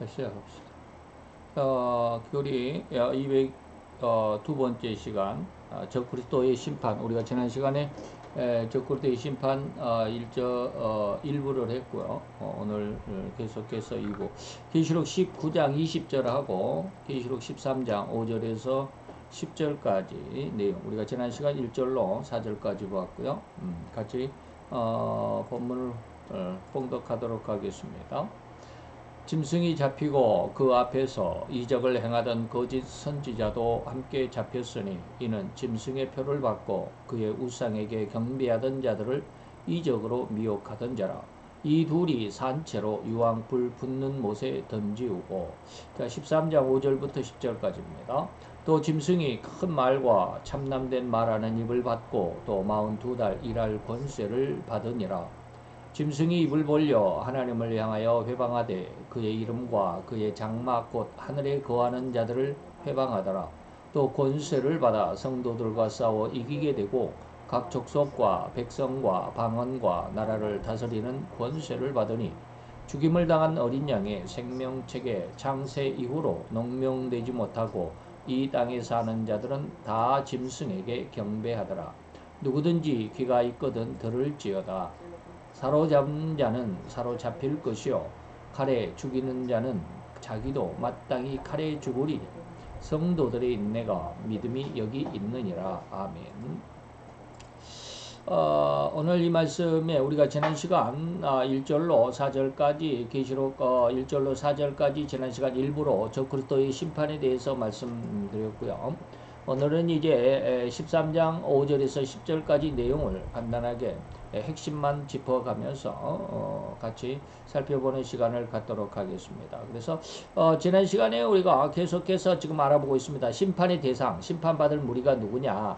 시작합시다. 교리 202번째 시간, 적그리스도의 심판. 우리가 지난 시간에 적그리스도의 심판 일부를 했고요. 오늘 계속해서 2부 계시록 19장 20절하고 계시록 13장 5절에서 10절까지 내용, 우리가 지난 시간 1절로 4절까지 보았고요. 같이 본문을 봉독하도록 하겠습니다. 짐승이 잡히고 그 앞에서 이적을 행하던 거짓 선지자도 함께 잡혔으니 이는 짐승의 표를 받고 그의 우상에게 경배하던 자들을 이적으로 미혹하던 자라. 이 둘이 산채로 유황 불 붙는 못에 던지우고. 13장 5절부터 10절까지입니다. 또 짐승이 큰 말과 참남된 말하는 입을 받고 또 42달 일할 권세를 받으니라. 짐승이 입을 벌려 하나님을 향하여 회방하되 그의 이름과 그의 장막 곧 하늘에 거하는 자들을 회방하더라. 또 권세를 받아 성도들과 싸워 이기게 되고 각 족속과 백성과 방언과 나라를 다스리는 권세를 받으니 죽임을 당한 어린 양의 생명책에 창세 이후로 농명되지 못하고 이 땅에 사는 자들은 다 짐승에게 경배하더라. 누구든지 귀가 있거든 들을지어다. 사로잡은 자는 사로잡힐 것이요 칼에 죽이는 자는 자기도 마땅히 칼에 죽으리니 성도들의 인내가 믿음이 여기 있느니라. 아멘. 오늘 이 말씀에 우리가 지난 시간 1절로 4절까지 계시록 1절로 4절까지 지난 시간 일부로 적그리스도의 심판에 대해서 말씀드렸고요. 오늘은 이제 13장 5절에서 10절까지 내용을 간단하게 핵심만 짚어가면서 같이 살펴보는 시간을 갖도록 하겠습니다. 그래서 지난 시간에 우리가 계속해서 지금 알아보고 있습니다. 심판의 대상, 심판받을 무리가 누구냐?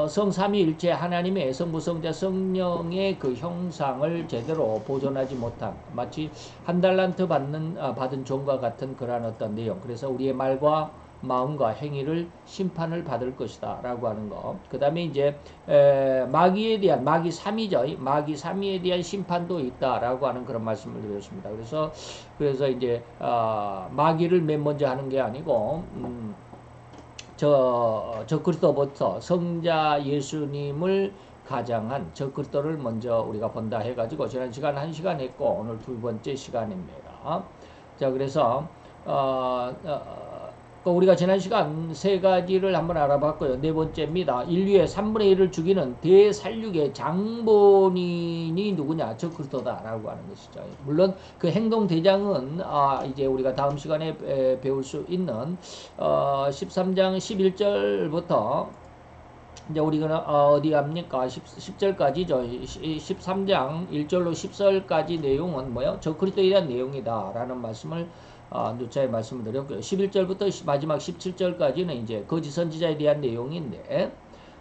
성삼위일체 하나님의 성부성자 성령의 그 형상을 제대로 보존하지 못한, 마치 한 달란트 받은 종과 같은 그러한 어떤 내용. 그래서 우리의 말과 마음과 행위를 심판을 받을 것이다 라고 하는 거. 그 다음에 이제 마귀에 대한, 마귀 3위죠. 마귀 3위에 대한 심판도 있다 라고 하는 그런 말씀을 드렸습니다. 그래서 이제 마귀를 맨 먼저 하는 게 아니고 적그리스도부터 성자 예수님을 가장한 적그리스도를 먼저 우리가 본다 해가지고 지난 시간 1시간 했고 오늘 두 번째 시간입니다. 자, 그래서 우리가 지난 시간 세 가지를 한번 알아봤고요. 네 번째입니다. 인류의 3분의 1을 죽이는 대살육의 장본인이 누구냐? 적그리스도다라고 하는 것이죠. 물론 그 행동대장은 이제 우리가 다음 시간에 배울 수 있는 13장 11절부터 이제 우리가 어디 합니까? 10절까지죠. 13장 1절로 10절까지 내용은 뭐요? 적그리스도에 대한 내용이다라는 말씀을 누차에 말씀을 드렸고요. 11절부터 마지막 17절까지는 이제 거짓 선지자에 대한 내용인데,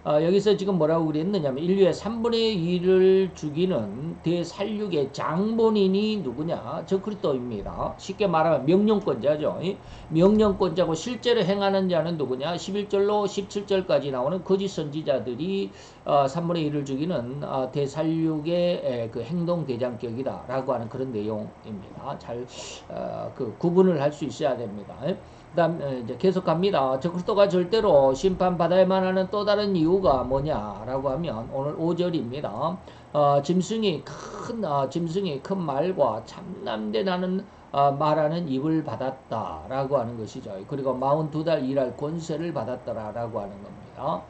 여기서 지금 뭐라고 그랬느냐면 인류의 3분의 1을 죽이는 대살육의 장본인이 누구냐? 적그리스도입니다. 쉽게 말하면 명령권자죠. 명령권자고 실제로 행하는 자는 누구냐? 11절로 17절까지 나오는 거짓 선지자들이 3분의 1을 죽이는 대살육의 그 행동 대장격이다 라고 하는 그런 내용입니다. 잘 그 구분을 할 수 있어야 됩니다. 그 다음 이제 계속 갑니다. 적그리스도가 절대로 심판받아야만 하는 또 다른 이유가 뭐냐라고 하면 오늘 5절입니다. 짐승이 큰 말과 참남된 말하는 입을 받았다라고 하는 것이죠. 그리고 42달 일할 권세를 받았다라고 하는 겁니다.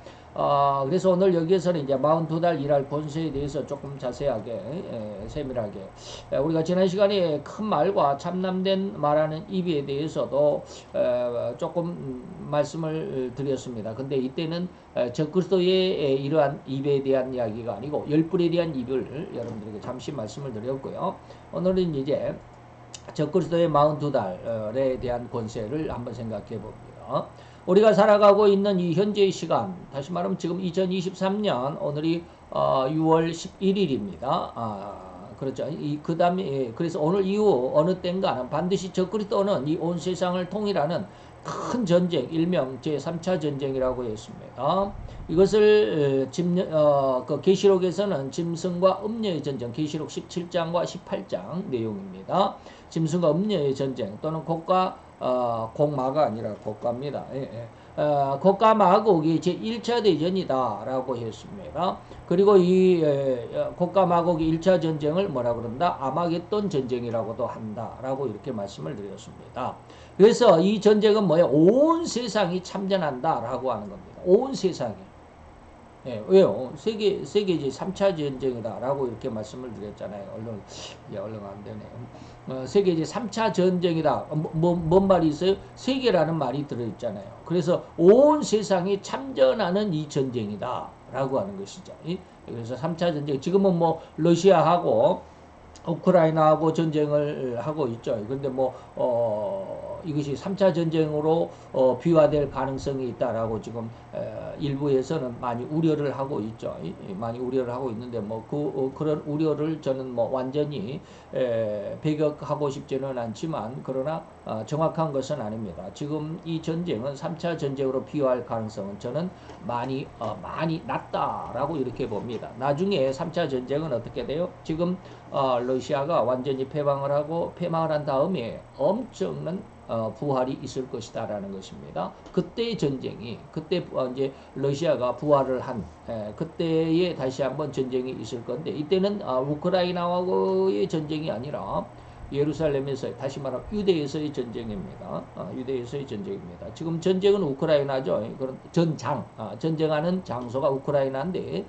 그래서 오늘 여기에서는 이제 42달 일할 권세에 대해서 조금 자세하게, 세밀하게, 우리가 지난 시간에 큰 말과 참남된 말하는 입에 대해서도 조금 말씀을 드렸습니다. 근데 이때는 적그리스도의 이러한 입에 대한 이야기가 아니고 열불에 대한 입을 여러분들에게 잠시 말씀을 드렸고요. 오늘은 이제 적그리스도의 42달에 대한 권세를 한번 생각해 봅니다. 우리가 살아가고 있는 이 현재의 시간, 다시 말하면 지금 2023년 오늘이 6월 11일입니다. 그렇죠. 그 다음에, 그래서 오늘 이후 어느 때인가는 반드시 적그리스도는 이 온 세상을 통일하는 큰 전쟁, 일명 제3차 전쟁이라고 했습니다. 이것을 그 계시록에서는 짐승과 음녀의 전쟁, 계시록 17장과 18장 내용입니다. 짐승과 음녀의 전쟁 또는 곡마가 아니라 곡가입니다. 예, 예. 곡과 마곡이 제1차 대전이다 라고 했습니다. 그리고 이 곡과 마곡이 1차 전쟁을 뭐라 그런다? 아마겟돈 전쟁이라고도 한다 라고 이렇게 말씀을 드렸습니다. 그래서 이 전쟁은 뭐예요? 온 세상이 참전한다 라고 하는 겁니다. 온 세상이. 예, 왜요? 세계 이제 3차 전쟁이다 라고 이렇게 말씀을 드렸잖아요. 얼른 안 되네요. 세계 이제 3차 전쟁이다. 뭔 말이 있어요? 세계라는 말이 들어있잖아요. 그래서 온 세상이 참전하는 이 전쟁이다 라고 하는 것이죠. 그래서 3차 전쟁, 지금은 뭐 러시아하고 우크라이나하고 전쟁을 하고 있죠. 그런데 이것이 3차 전쟁으로 비화될 가능성이 있다라고 지금 일부에서는 많이 우려를 하고 있죠. 많이 우려를 하고 있는데 그런 우려를 저는 완전히 배격하고 싶지는 않지만 그러나 정확한 것은 아닙니다. 지금 이 전쟁은 3차 전쟁으로 비화할 가능성은 저는 많이 낮다라고 이렇게 봅니다. 나중에 3차 전쟁은 어떻게 돼요? 지금 러시아가 완전히 패망을 한 다음에 엄청난 부활이 있을 것이다라는 것입니다. 그때의 전쟁이, 그때 이제 러시아가 부활을 한 그때에 다시 한번 전쟁이 있을 건데, 이때는 우크라이나와의 전쟁이 아니라 예루살렘에서, 다시 말하면 유대에서의 전쟁입니다. 유대에서의 전쟁입니다. 지금 전쟁은 우크라이나죠. 그런 전쟁하는 장소가 우크라이나인데,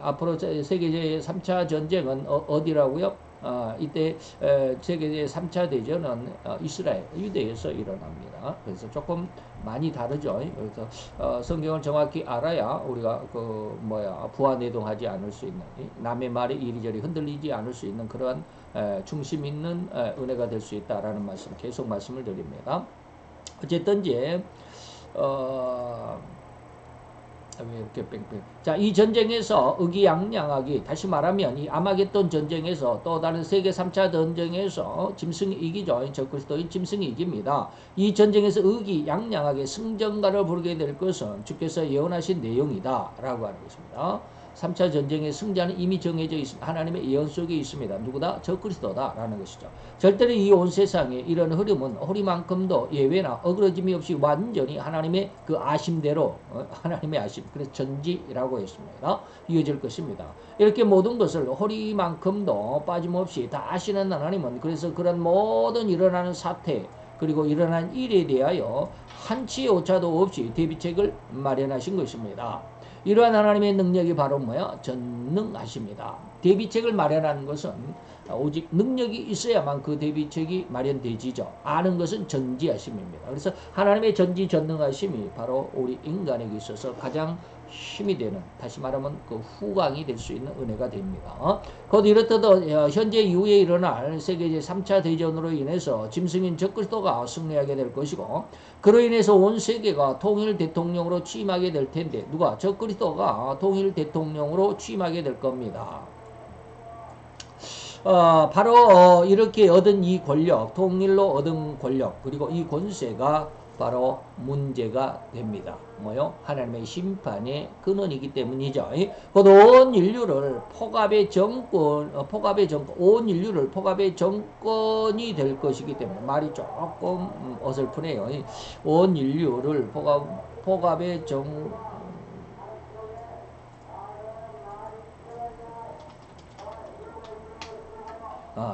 앞으로 세계 제3차 전쟁은 어디라고요? 이때 세계 제3차 대전은 이스라엘, 유대에서 일어납니다. 그래서 조금 많이 다르죠. 그래서 성경을 정확히 알아야 우리가 부하내동하지 않을 수 있는, 남의 말에 이리저리 흔들리지 않을 수 있는 그러한 중심 있는 은혜가 될 수 있다라는 말씀, 계속 말씀을 드립니다. 어쨌든 이제 왜 이렇게 뺑뺑. 자, 이 전쟁에서 의기양양하게, 다시 말하면 이 아마겟돈 전쟁에서, 또 다른 세계 3차 전쟁에서 짐승이 이기죠. 적그리스도인 짐승이 이깁니다. 이 전쟁에서 의기양양하게 승전가를 부르게 될 것은 주께서 예언하신 내용이다 라고 하는 것입니다. 3차 전쟁의 승자는 이미 정해져 있습니다. 하나님의 예언 속에 있습니다. 누구다? 적그리스도다 라는 것이죠. 절대로 이 온 세상에 이런 흐름은 허리만큼도 예외나 어그러짐이 없이 완전히 하나님의 그 아심대로, 하나님의 아심, 그래서 전지라고 했습니다. 이어질 것입니다. 이렇게 모든 것을 허리만큼도 빠짐없이 다 아시는 하나님은, 그래서 그런 모든 일어나는 사태, 그리고 일어난 일에 대하여 한치의 오차도 없이 대비책을 마련하신 것입니다. 이러한 하나님의 능력이 바로 뭐야? 전능하십니다. 대비책을 마련하는 것은 오직 능력이 있어야만 그 대비책이 마련되지죠. 아는 것은 전지하심입니다. 그래서 하나님의 전지전능하심이 바로 우리 인간에게 있어서 가장 힘이 되는, 다시 말하면 그 후광이 될 수 있는 은혜가 됩니다. 곧 이렇듯 현재 이후에 일어날 세계 제3차 대전으로 인해서 짐승인 적그리스도가 승리하게 될 것이고, 그로 인해서 온 세계가 통일 대통령으로 취임하게 될 텐데, 누가? 적그리스도가 통일 대통령으로 취임하게 될 겁니다. 바로 이렇게 얻은 이 권력, 통일로 얻은 권력, 그리고 이 권세가 바로 문제가 됩니다. 뭐요? 하나님의 심판의 근원이기 때문이죠. 곧 온 인류를 포갑의 정권, 온 인류를 포갑의 정권이 될 것이기 때문에, 말이 조금 어설프네요. 온 인류를 포갑의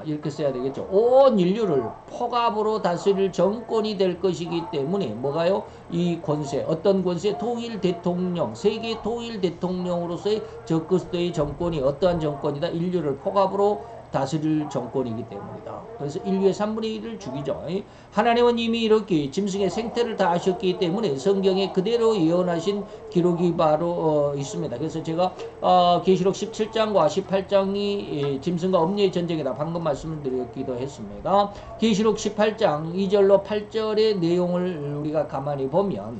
이렇게 써야 되겠죠. 온 인류를 포갑으로 다스릴 정권이 될 것이기 때문에, 뭐가요? 이 권세, 어떤 권세? 통일 대통령, 세계 통일 대통령으로서의 적그리스도의 정권이 어떠한 정권이다? 인류를 포갑으로 다스릴 정권이기 때문이다. 그래서 인류의 3분의 1을 죽이죠. 하나님은 이미 이렇게 짐승의 생태를 다 아셨기 때문에 성경에 그대로 예언하신 기록이 바로 있습니다. 그래서 제가 계시록 17장과 18장이 짐승과 음녀의 전쟁이다, 방금 말씀을 드렸기도 했습니다. 계시록 18장 2절로 8절의 내용을 우리가 가만히 보면,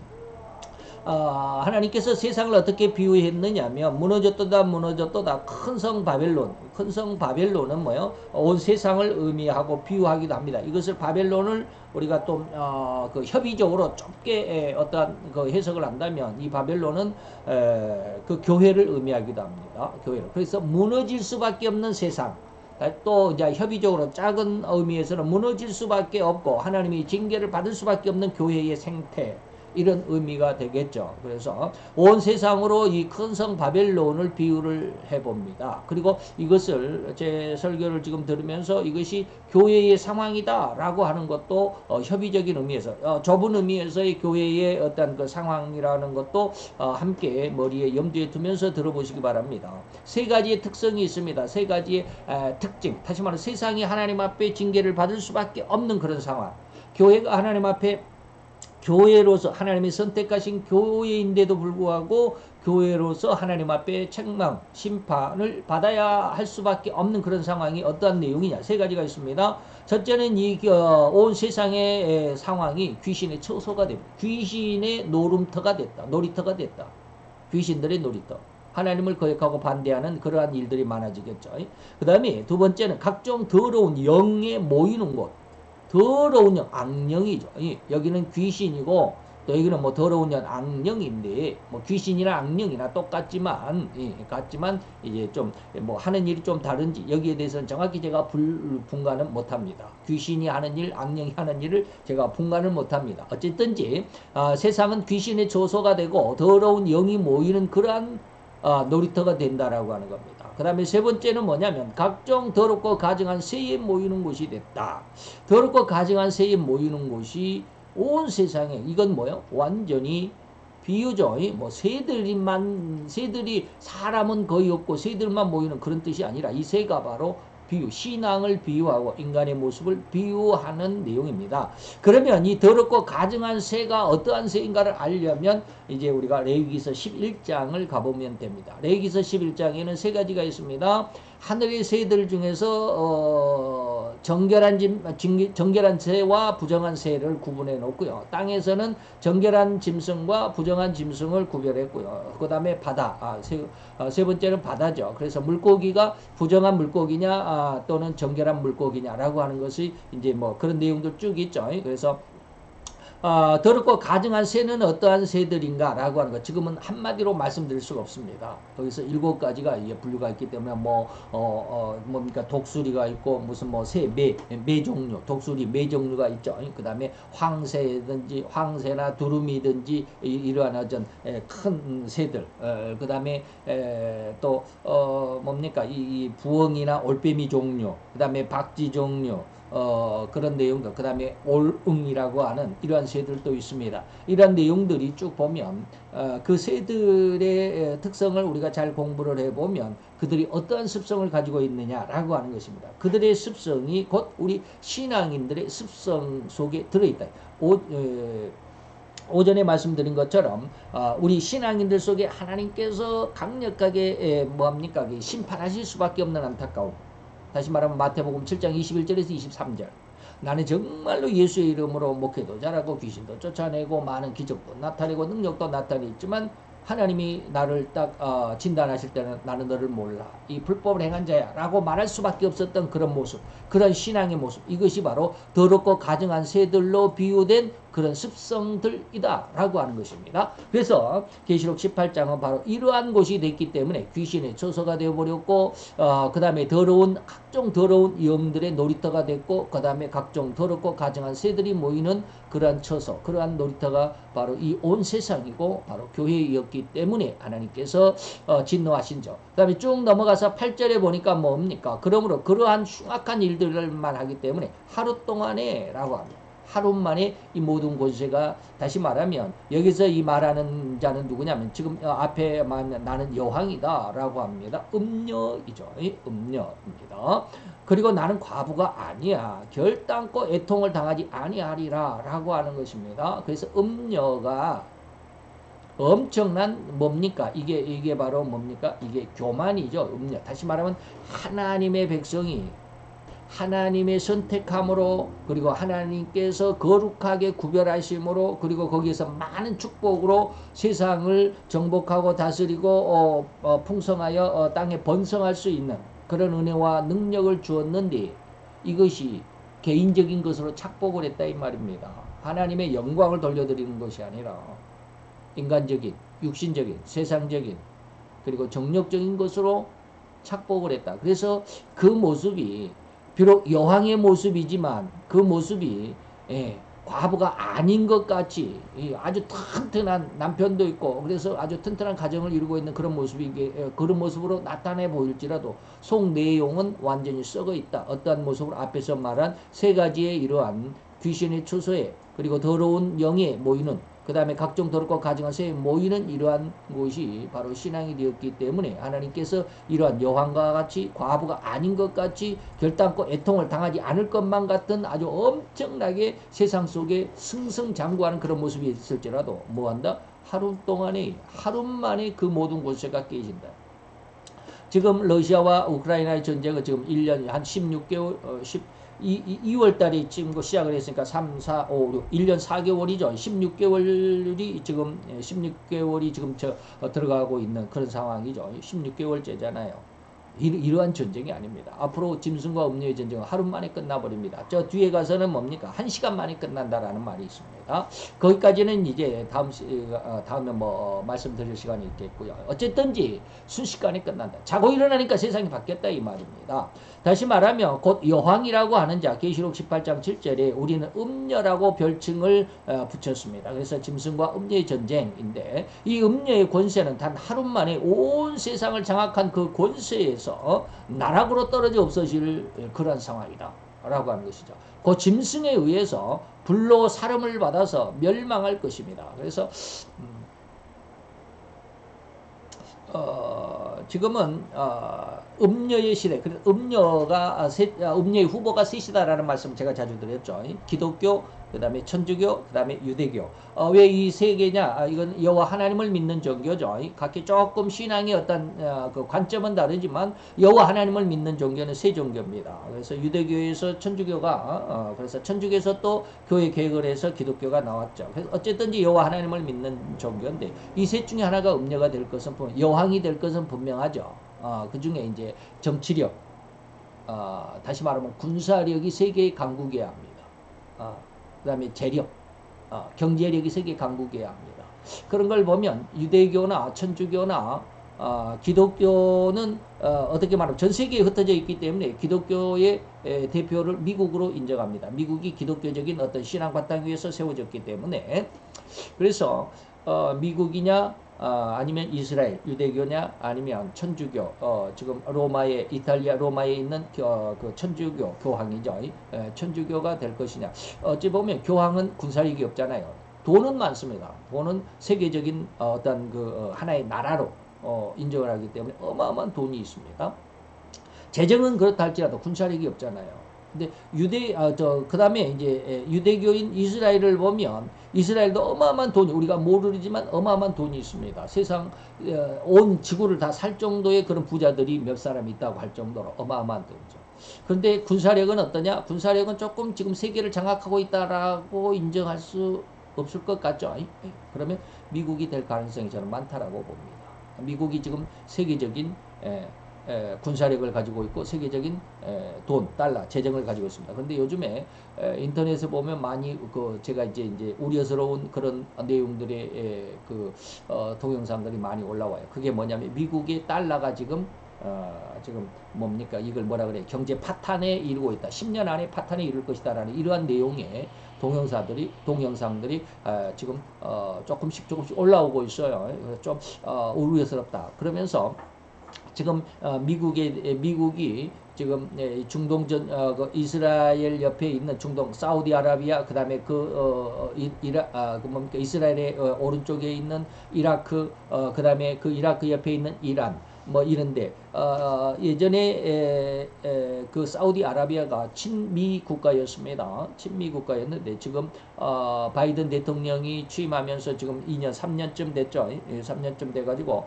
하나님께서 세상을 어떻게 비유했느냐면 무너졌도다 큰 성 바벨론. 큰 성 바벨론은 뭐요? 온 세상을 의미하고 비유하기도 합니다. 이것을 바벨론을 우리가 또 그 협의적으로 좁게 어떠한 그 해석을 한다면 이 바벨론은 그 교회를 의미하기도 합니다. 교회를. 그래서 무너질 수밖에 없는 세상. 또 이제 협의적으로 작은 의미에서는 무너질 수밖에 없고 하나님이 징계를 받을 수밖에 없는 교회의 생태, 이런 의미가 되겠죠. 그래서 온 세상으로 이 큰 성 바벨론을 비유를 해봅니다. 그리고 이것을 제 설교를 지금 들으면서 이것이 교회의 상황이다 라고 하는 것도 협의적인 의미에서 좁은 의미에서의 교회의 어떤 그 상황이라는 것도 함께 머리에 염두에 두면서 들어보시기 바랍니다. 세 가지의 특성이 있습니다. 세 가지의 특징. 다시 말해 세상이 하나님 앞에 징계를 받을 수밖에 없는 그런 상황. 교회가 하나님 앞에 교회로서 하나님이 선택하신 교회인데도 불구하고 교회로서 하나님 앞에 책망, 심판을 받아야 할 수밖에 없는 그런 상황이 어떠한 내용이냐. 세 가지가 있습니다. 첫째는 이 온 세상의 상황이 귀신의 처소가 됩니다. 귀신의 노름터가 됐다. 놀이터가 됐다. 귀신들의 놀이터. 하나님을 거역하고 반대하는 그러한 일들이 많아지겠죠. 그 다음에 두 번째는 각종 더러운 영에 모이는 곳. 더러운 영, 악령이죠. 여기는 귀신이고 또 여기는 뭐 더러운 영, 악령인데 뭐 귀신이나 악령이나 똑같지만 같지만 이제 좀 뭐 하는 일이 좀 다른지 여기에 대해서는 정확히 제가 분간은 못합니다. 귀신이 하는 일, 악령이 하는 일을 제가 분간을 못합니다. 어쨌든지 세상은 귀신의 조소가 되고 더러운 영이 모이는 그러한 놀이터가 된다라고 하는 겁니다. 그 다음에 세 번째는 뭐냐면 각종 더럽고 가증한 새에 모이는 곳이 됐다. 더럽고 가증한 새에 모이는 곳이 온 세상에 이건 뭐요? 완전히 비유죠. 뭐 새들이 사람은 거의 없고 새들만 모이는 그런 뜻이 아니라 이 새가 바로 비유, 신앙을 비유하고 인간의 모습을 비유하는 내용입니다. 그러면 이 더럽고 가증한 새가 어떠한 새인가를 알려면 이제 우리가 레위기서 11장을 가보면 됩니다. 레위기서 11장에는 세 가지가 있습니다. 하늘의 새들 중에서 정결한 새와 부정한 새를 구분해 놓고요. 땅에서는 정결한 짐승과 부정한 짐승을 구별했고요. 그 다음에 바다, 세 번째는 바다죠. 그래서 물고기가 부정한 물고기냐 또는 정결한 물고기냐라고 하는 것이 이제 뭐 그런 내용도 쭉 있죠. 그래서 더럽고 가증한 새는 어떠한 새들인가 라고 하는 것 지금은 한마디로 말씀드릴 수가 없습니다. 거기서 7가지가 분류가 있기 때문에 뭡니까 독수리가 있고 무슨 뭐 새, 매 종류, 독수리 매 종류가 있죠. 그 다음에 황새나 두루미든지 이러한 어떤 큰 새들, 그 다음에 또 뭡니까 이 부엉이나 올빼미 종류, 그 다음에 박쥐 종류, 그런 내용들, 그 다음에 올응이라고 하는 이러한 새들도 있습니다. 이러한 내용들이 쭉 보면 그 새들의 특성을 우리가 잘 공부를 해보면 그들이 어떠한 습성을 가지고 있느냐라고 하는 것입니다. 그들의 습성이 곧 우리 신앙인들의 습성 속에 들어있다. 오전에 말씀드린 것처럼 우리 신앙인들 속에 하나님께서 강력하게 뭡니까 심판하실 수밖에 없는 안타까움. 다시 말하면 마태복음 7장 21절에서 23절. 나는 정말로 예수의 이름으로 목회도 잘하고 귀신도 쫓아내고 많은 기적도 나타내고 능력도 나타냈지만 하나님이 나를 딱 진단하실 때는 나는 너를 몰라. 이 불법을 행한 자야 라고 말할 수밖에 없었던 그런 모습, 그런 신앙의 모습, 이것이 바로 더럽고 가증한 새들로 비유된 그런 습성들이다 라고 하는 것입니다. 그래서 계시록 18장은 바로 이러한 곳이 됐기 때문에 귀신의 처소가 되어버렸고 그 다음에 각종 더러운 영들의 놀이터가 됐고 그 다음에 각종 더럽고 가증한 새들이 모이는 그러한 처소, 그러한 놀이터가 바로 이 온 세상이고 바로 교회였기 때문에 하나님께서 진노하신 점. 그 다음에 쭉 넘어가서 8절에 보니까 뭡니까? 그러므로 그러한 흉악한 일들만 하기 때문에 하루 동안에 라고 합니다. 하루 만에 이 모든 권세가, 다시 말하면 여기서 이 말하는 자는 누구냐면 지금 앞에 말하면 나는 여왕이다 라고 합니다. 음녀이죠. 음녀입니다. 그리고 나는 과부가 아니야. 결단코 애통을 당하지 아니하리라 라고 하는 것입니다. 그래서 음녀가 엄청난 뭡니까? 이게 바로 뭡니까? 이게 교만이죠. 음녀. 다시 말하면 하나님의 백성이 하나님의 선택함으로 그리고 하나님께서 거룩하게 구별하심으로 그리고 거기에서 많은 축복으로 세상을 정복하고 다스리고 풍성하여 땅에 번성할 수 있는 그런 은혜와 능력을 주었는데 이것이 개인적인 것으로 착복을 했다 이 말입니다. 하나님의 영광을 돌려드리는 것이 아니라 인간적인, 육신적인, 세상적인 그리고 정력적인 것으로 착복을 했다. 그래서 그 모습이 비록 여왕의 모습이지만 그 모습이 과부가 아닌 것 같이 아주 튼튼한 남편도 있고 그래서 아주 튼튼한 가정을 이루고 있는 그런 모습이 그런 모습으로 나타내 보일지라도 속 내용은 완전히 썩어 있다. 어떠한 모습으로 앞에서 말한 세 가지의 이러한 귀신의 초소에 그리고 더러운 영에 모이는 그 다음에 각종 더럽고 가증한 새에 모이는 이러한 것이 바로 신앙이 되었기 때문에 하나님께서 이러한 여왕과 같이 과부가 아닌 것 같이 결단코 애통을 당하지 않을 것만 같은 아주 엄청나게 세상 속에 승승장구하는 그런 모습이 있을지라도 뭐한다? 하루 만에 그 모든 권세가 깨진다. 지금 러시아와 우크라이나의 전쟁은 지금 1년 한 16개월 2월 달에 지금 시작을 했으니까 3, 4, 5, 6, 1년 4개월이죠. 16개월이 지금 16개월이 지금 들어가고 있는 그런 상황이죠. 16개월째잖아요. 이러한 전쟁이 아닙니다. 앞으로 짐승과 음녀의 전쟁은 하루 만에 끝나버립니다. 저 뒤에 가서는 뭡니까? 1시간 만에 끝난다라는 말이 있습니다. 거기까지는 이제 다음에 말씀드릴 시간이 있겠고요. 어쨌든지 순식간에 끝난다. 자고 일어나니까 세상이 바뀌었다 이 말입니다. 다시 말하면 곧 여왕이라고 하는 자 계시록 18장 7절에 우리는 음녀라고 별칭을 붙였습니다. 그래서 짐승과 음녀의 전쟁인데 이 음녀의 권세는 단 하루 만에 온 세상을 장악한 그 권세에서 나락으로 떨어져 없어질 그런 상황이다 라고 하는 것이죠. 그 짐승에 의해서 불로 사름을 받아서 멸망할 것입니다. 그래서 지금은 음녀의 시대, 음녀의 후보가 셋이다라는 말씀 제가 자주 드렸죠. 기독교, 그 다음에 천주교, 그 다음에 유대교. 왜 이 세 개냐? 이건 여호와 하나님을 믿는 종교죠. 각기 조금 신앙의 어떤 그 관점은 다르지만 여호와 하나님을 믿는 종교는 세 종교입니다. 그래서 유대교에서 천주교가 그래서 천주교에서 또 교회 개혁을 해서 기독교가 나왔죠. 그래서 어쨌든지 여호와 하나님을 믿는 종교인데 이 셋 중에 하나가 음녀가 될 것은 여왕이 될 것은 분명하죠. 그 중에 이제 정치력, 다시 말하면 군사력이 세계에 강국해야 합니다. 그 다음에 재력, 경제력이 세계에 강국해야 합니다. 그런 걸 보면 유대교나 천주교나 기독교는 어떻게 말하면 전 세계에 흩어져 있기 때문에 기독교의 대표를 미국으로 인정합니다. 미국이 기독교적인 어떤 신앙 바탕 위에서 세워졌기 때문에 그래서 미국이냐 아니면 이스라엘 유대교냐 아니면 천주교 지금 이탈리아 로마에 있는 그 천주교 교황이죠. 천주교가 될 것이냐. 어찌 보면 교황은 군사력이 없잖아요. 돈은 많습니다. 돈은 세계적인 어떤 그 하나의 나라로 인정을 하기 때문에 어마어마한 돈이 있습니다. 재정은 그렇다 할지라도 군사력이 없잖아요. 근데 그 다음에 이제 유대교인 이스라엘을 보면 이스라엘도 어마어마한 돈이 우리가 모르지만 어마어마한 돈이 있습니다. 세상 온 지구를 다 살 정도의 그런 부자들이 몇 사람 있다고 할 정도로 어마어마한 돈이죠. 그런데 군사력은 어떠냐? 군사력은 조금 지금 세계를 장악하고 있다라고 인정할 수 없을 것 같죠. 그러면 미국이 될 가능성이 저는 많다라고 봅니다. 미국이 지금 세계적인 군사력을 가지고 있고 세계적인 돈, 달러, 재정을 가지고 있습니다. 그런데 요즘에 인터넷에 보면 많이 제가 이제 우려스러운 그런 내용들의 동영상들이 많이 올라와요. 그게 뭐냐면 미국의 달러가 지금 뭡니까? 이걸 뭐라 그래? 경제 파탄에 이르고 있다. 10년 안에 파탄에 이를 것이다라는 이러한 내용의 동영상들이 지금 조금씩 올라오고 있어요. 좀 우려스럽다. 그러면서 지금 미국이 지금 중동전 이스라엘 옆에 있는 중동 사우디아라비아 그다음에 이스라엘의 오른쪽에 있는 이라크 그다음에 그 이라크 옆에 있는 이란 뭐 이런데 예전에 그 사우디아라비아가 친미 국가였습니다. 친미 국가였는데 지금 바이든 대통령이 취임하면서 지금 2년 3년쯤 됐죠. 3년쯤 돼가지고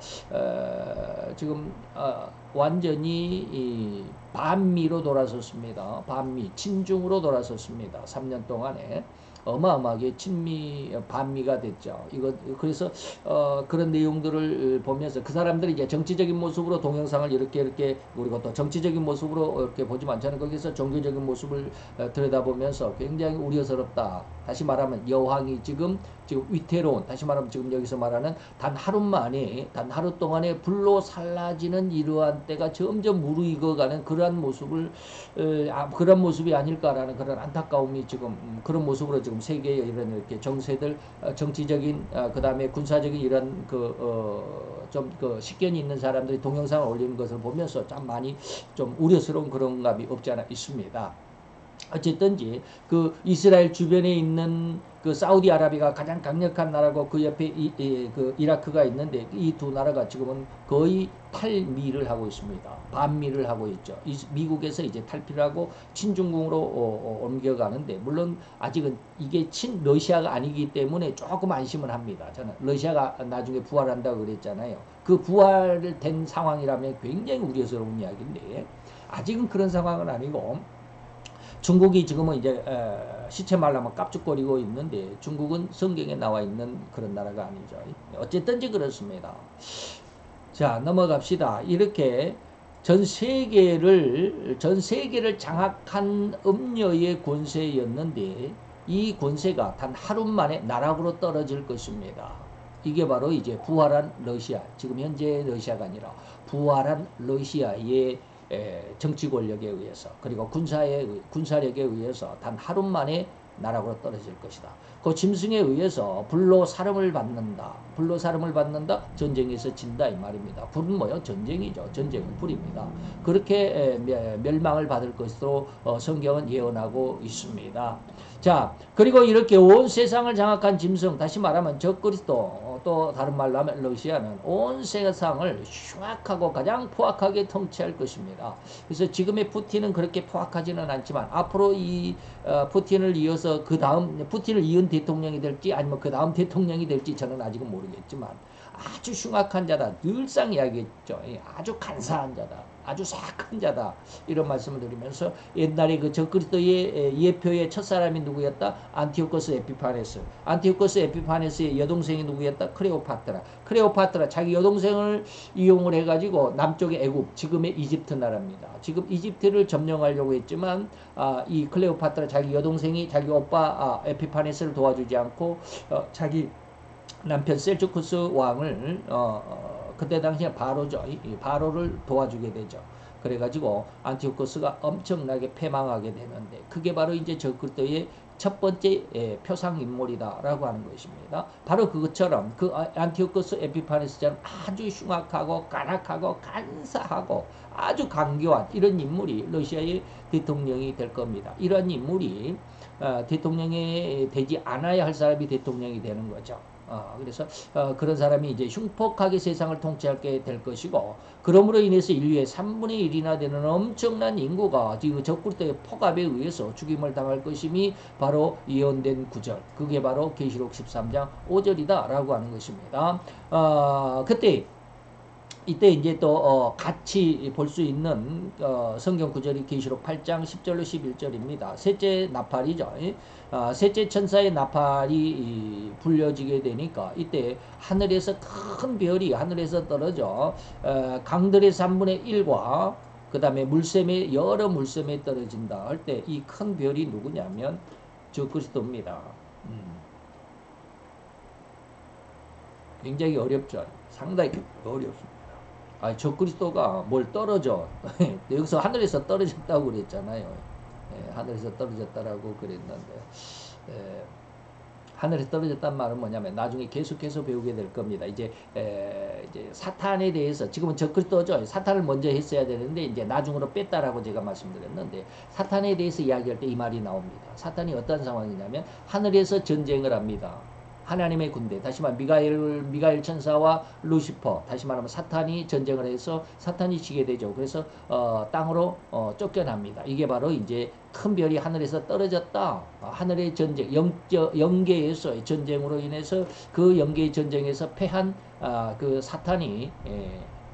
지금 완전히 반미로 돌아섰습니다. 반미, 친중으로 돌아섰습니다. 3년 동안에. 어마어마하게 반미가 됐죠. 그래서 그런 내용들을 보면서 그 사람들이 이제 정치적인 모습으로 동영상을 이렇게 그리고 또 정치적인 모습으로 이렇게 보지만 저는 거기서 종교적인 모습을 들여다보면서 굉장히 우려스럽다. 다시 말하면 여왕이 지금 위태로운, 다시 말하면 지금 여기서 말하는 단 하루 동안에 불로 살라지는 이러한 때가 점점 무르익어가는 그러한 그런 모습이 아닐까라는 그런 안타까움이 지금 그런 모습으로 지금 세계의 이런 이렇게 정세들, 정치적인, 그 다음에 군사적인 이런 좀 식견이 있는 사람들이 동영상을 올리는 것을 보면서 참 많이 좀 우려스러운 그런 감이 없지 않아 있습니다. 어쨌든지 그 이스라엘 주변에 있는 그 사우디아라비아가 가장 강력한 나라고 그 옆에 그 이라크가 있는데 이 두 나라가 지금은 거의 탈미를 하고 있습니다. 반미를 하고 있죠. 미국에서 이제 탈피를 하고 친중국으로 옮겨가는데 물론 아직은 이게 러시아가 아니기 때문에 조금 안심을 합니다. 저는 러시아가 나중에 부활한다고 그랬잖아요. 그 부활된 상황이라면 굉장히 우려스러운 이야기인데 아직은 그런 상황은 아니고 중국이 지금은 이제 시체 말라면 깝죽거리고 있는데 중국은 성경에 나와 있는 그런 나라가 아니죠. 어쨌든지 그렇습니다. 자, 넘어갑시다. 이렇게 전 세계를 장악한 음녀의 권세였는데 이 권세가 단 하루 만에 나락으로 떨어질 것입니다. 이게 바로 이제 부활한 러시아, 지금 현재 러시아가 아니라 부활한 러시아의 정치 권력에 의해서 그리고 군사력에 의해서 단 하루 만에 나락으로 떨어질 것이다. 그 짐승에 의해서 불로 사름을 받는다. 전쟁에서 진다 이 말입니다. 불은 뭐요? 전쟁이죠. 전쟁은 불입니다. 그렇게 멸망을 받을 것으로 성경은 예언하고 있습니다. 자, 그리고 이렇게 온 세상을 장악한 짐승, 다시 말하면 적그리스도, 또 다른 말로 하면 러시아는 온 세상을 흉악하고 가장 포악하게 통치할 것입니다. 그래서 지금의 푸틴은 그렇게 포악하지는 않지만 앞으로 이 푸틴을 이어서 푸틴을 이은 대통령이 될지 아니면 그 다음 대통령이 될지 저는 아직은 모르겠지만 아주 흉악한 자다. 늘상 이야기했죠. 아주 간사한 자다. 아주 사악한 자다. 이런 말씀을 드리면서 옛날에 그 적그리스도의 예표의 첫사람이 누구였다? 안티오코스 에피파네스. 안티오코스 에피파네스의 여동생이 누구였다? 크레오파트라. 자기 여동생을 이용을 해가지고 남쪽의 애굽, 지금의 이집트 나라입니다. 지금 이집트를 점령하려고 했지만 이 클레오파트라 자기 여동생이 자기 오빠 에피파네스를 도와주지 않고 자기 남편 셀주쿠스 왕을 그때 당시에 바로죠. 바로를 도와주게 되죠. 그래가지고 안티오코스가 엄청나게 패망하게 되는데 그게 바로 이제 적그리스도의 첫 번째 표상 인물이다라고 하는 것입니다. 바로 그것처럼 그 안티오코스 에피파네스처럼 아주 흉악하고 간악하고 간사하고 아주 강교한 이런 인물이 러시아의 대통령이 될 겁니다. 이런 인물이 대통령이 되지 않아야 할 사람이 대통령이 되는 거죠. 그래서 그런 사람이 이제 흉폭하게 세상을 통치하게 될 것이고 그러므로 인해서 인류의 3분의 1이나 되는 엄청난 인구가 지금 적그리스도의 폭압에 의해서 죽임을 당할 것임이 바로 예언된 구절, 그게 바로 계시록 13장 5절이다 라고 하는 것입니다. 이때 이제 또 같이 볼 수 있는 성경 구절이 계시록 8장 10절로 11절입니다. 셋째 나팔이죠. 셋째 천사의 나팔이 불려지게 되니까 이때 하늘에서 큰 별이 하늘에서 떨어져 강들의 3분의 1과 그 다음에 여러 물샘에 떨어진다 할 때 이 큰 별이 누구냐면 적그리스도입니다. 굉장히 어렵죠. 상당히 어렵습니다. 적그리스도가 뭘 떨어져. 여기서 하늘에서 떨어졌다고 그랬잖아요. 하늘에서 떨어졌다라고 그랬는데, 하늘에서 떨어졌다는 말은 뭐냐면 나중에 계속해서 배우게 될 겁니다. 이제 사탄에 대해서 지금은 적그리스도죠. 사탄을 먼저 했어야 되는데 이제 나중으로 뺐다라고 제가 말씀드렸는데 사탄에 대해서 이야기할 때 이 말이 나옵니다. 사탄이 어떤 상황이냐면 하늘에서 전쟁을 합니다. 하나님의 군대, 다시 말하면 미가엘 천사와 루시퍼, 다시 말하면 사탄이 전쟁을 해서 사탄이 지게 되죠. 그래서 땅으로 쫓겨납니다. 이게 바로 이제 큰 별이 하늘에서 떨어졌다. 하늘의 전쟁, 영계에서의 전쟁으로 인해서 그 영계의 전쟁에서 패한 그 사탄이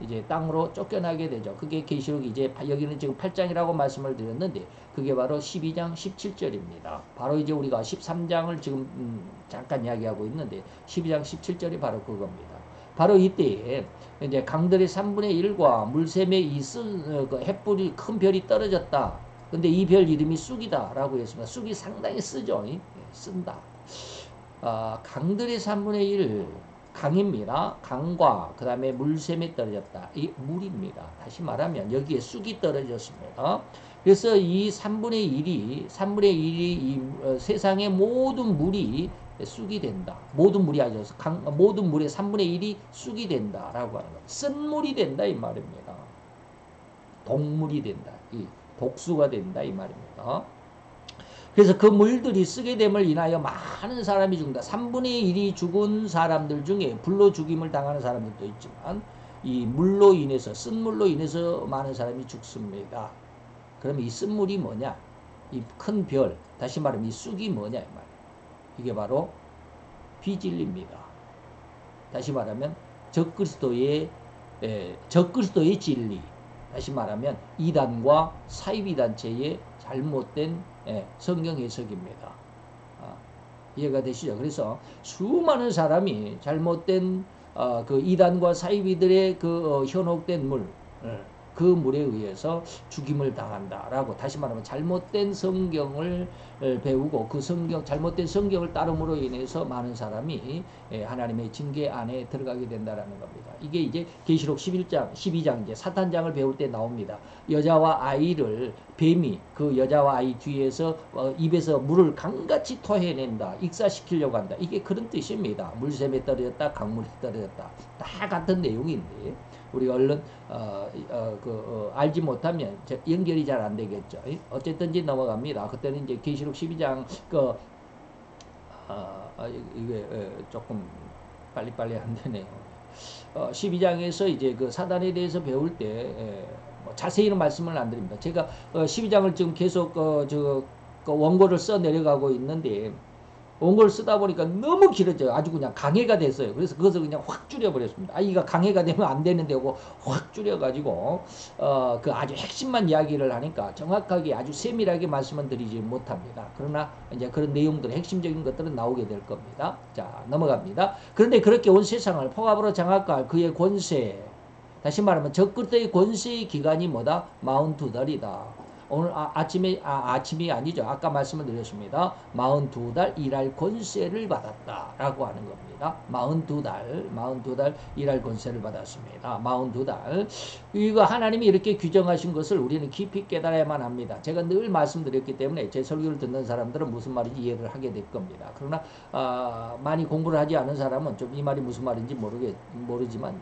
이제 땅으로 쫓겨나게 되죠. 그게 계시록 이제 여기는 지금 8장이라고 말씀을 드렸는데 그게 바로 12장 17절입니다. 바로 이제 우리가 13장을 지금 잠깐 이야기하고 있는데 12장 17절이 바로 그겁니다. 바로 이때에 이제 강들의 3분의 1과 물샘의 그 햇불이 큰 별이 떨어졌다. 근데 이 별 이름이 쑥이다 라고 했습니다. 쑥이 상당히 쓰죠. 쓴다. 강들의 3분의 1 강입니다. 강과 그 다음에 물샘에 떨어졌다. 이 물입니다. 다시 말하면 여기에 쑥이 떨어졌습니다. 그래서 이 3분의 1이 이 세상의 모든 물이 쑥이 된다. 모든 물이 아니죠. 모든 물의 3분의 1이 쑥이 된다라고 하는 겁니다. 쓴 물이 된다 이 말입니다. 독물이 된다. 이 독수가 된다 이 말입니다. 그래서 그 물들이 쓰게 됨을 인하여 많은 사람이 죽는다. 3분의 1이 죽은 사람들 중에 불로 죽임을 당하는 사람들도 있지만 이 물로 인해서 쓴 물로 인해서 많은 사람이 죽습니다. 그럼 이 쓴 물이 뭐냐? 이 큰 별, 다시 말하면 이 쑥이 뭐냐 이 말. 이게 바로 비진리입니다. 다시 말하면 적그리스도의 진리. 다시 말하면 이단과 사이비단체의 잘못된 성경 해석입니다. 이해가 되시죠? 그래서 수많은 사람이 잘못된 그 이단과 사이비들의 그 현혹된 물, 그 물에 의해서 죽임을 당한다라고 다시 말하면 잘못된 성경을 배우고 그 잘못된 성경을 따름으로 인해서 많은 사람이 하나님의 징계 안에 들어가게 된다라는 겁니다. 이게 이제 계시록 12장 이제 사탄장을 배울 때 나옵니다. 여자와 아이를 뱀이 그 여자와 아이 뒤에서 입에서 물을 강같이 토해낸다. 익사시키려고 한다. 이게 그런 뜻입니다. 물샘에 떨어졌다, 강물에 떨어졌다. 다 같은 내용인데 우리가 얼른 알지 못하면 연결이 잘 안 되겠죠. 어쨌든지 넘어갑니다. 그때는 이제 계시록 12장 이게 조금 빨리빨리 안 되네요. 12장에서 이제 그 사단에 대해서 배울 때 뭐 자세히는 말씀을 안 드립니다. 제가 12장을 지금 계속 원고를 써 내려가고 있는데 원고를 쓰다 보니까 너무 길어져요. 아주 그냥 강해가 됐어요. 그래서 그것을 그냥 확 줄여버렸습니다. 이가 강해가 되면 안 되는데 확 줄여가지고 그 아주 핵심만 이야기를 하니까 정확하게 아주 세밀하게 말씀은 드리지 못합니다. 그러나 이제 그런 내용들 핵심적인 것들은 나오게 될 겁니다. 자, 넘어갑니다. 그런데 그렇게 온 세상을 포갑으로 장악할 그의 권세, 다시 말하면 적그리스도의 권세의 기간이 뭐다? 42달이다. 오늘 아침이 아니죠. 아까 말씀을 드렸습니다. 42달 일할 권세를 받았다 라고 하는 겁니다. 42달 일할 권세를 받았습니다. 42달. 이거 하나님이 이렇게 규정하신 것을 우리는 깊이 깨달아야만 합니다. 제가 늘 말씀드렸기 때문에 제 설교를 듣는 사람들은 무슨 말인지 이해를 하게 될 겁니다. 그러나 많이 공부를 하지 않은 사람은 좀 이 말이 무슨 말인지 모르겠지만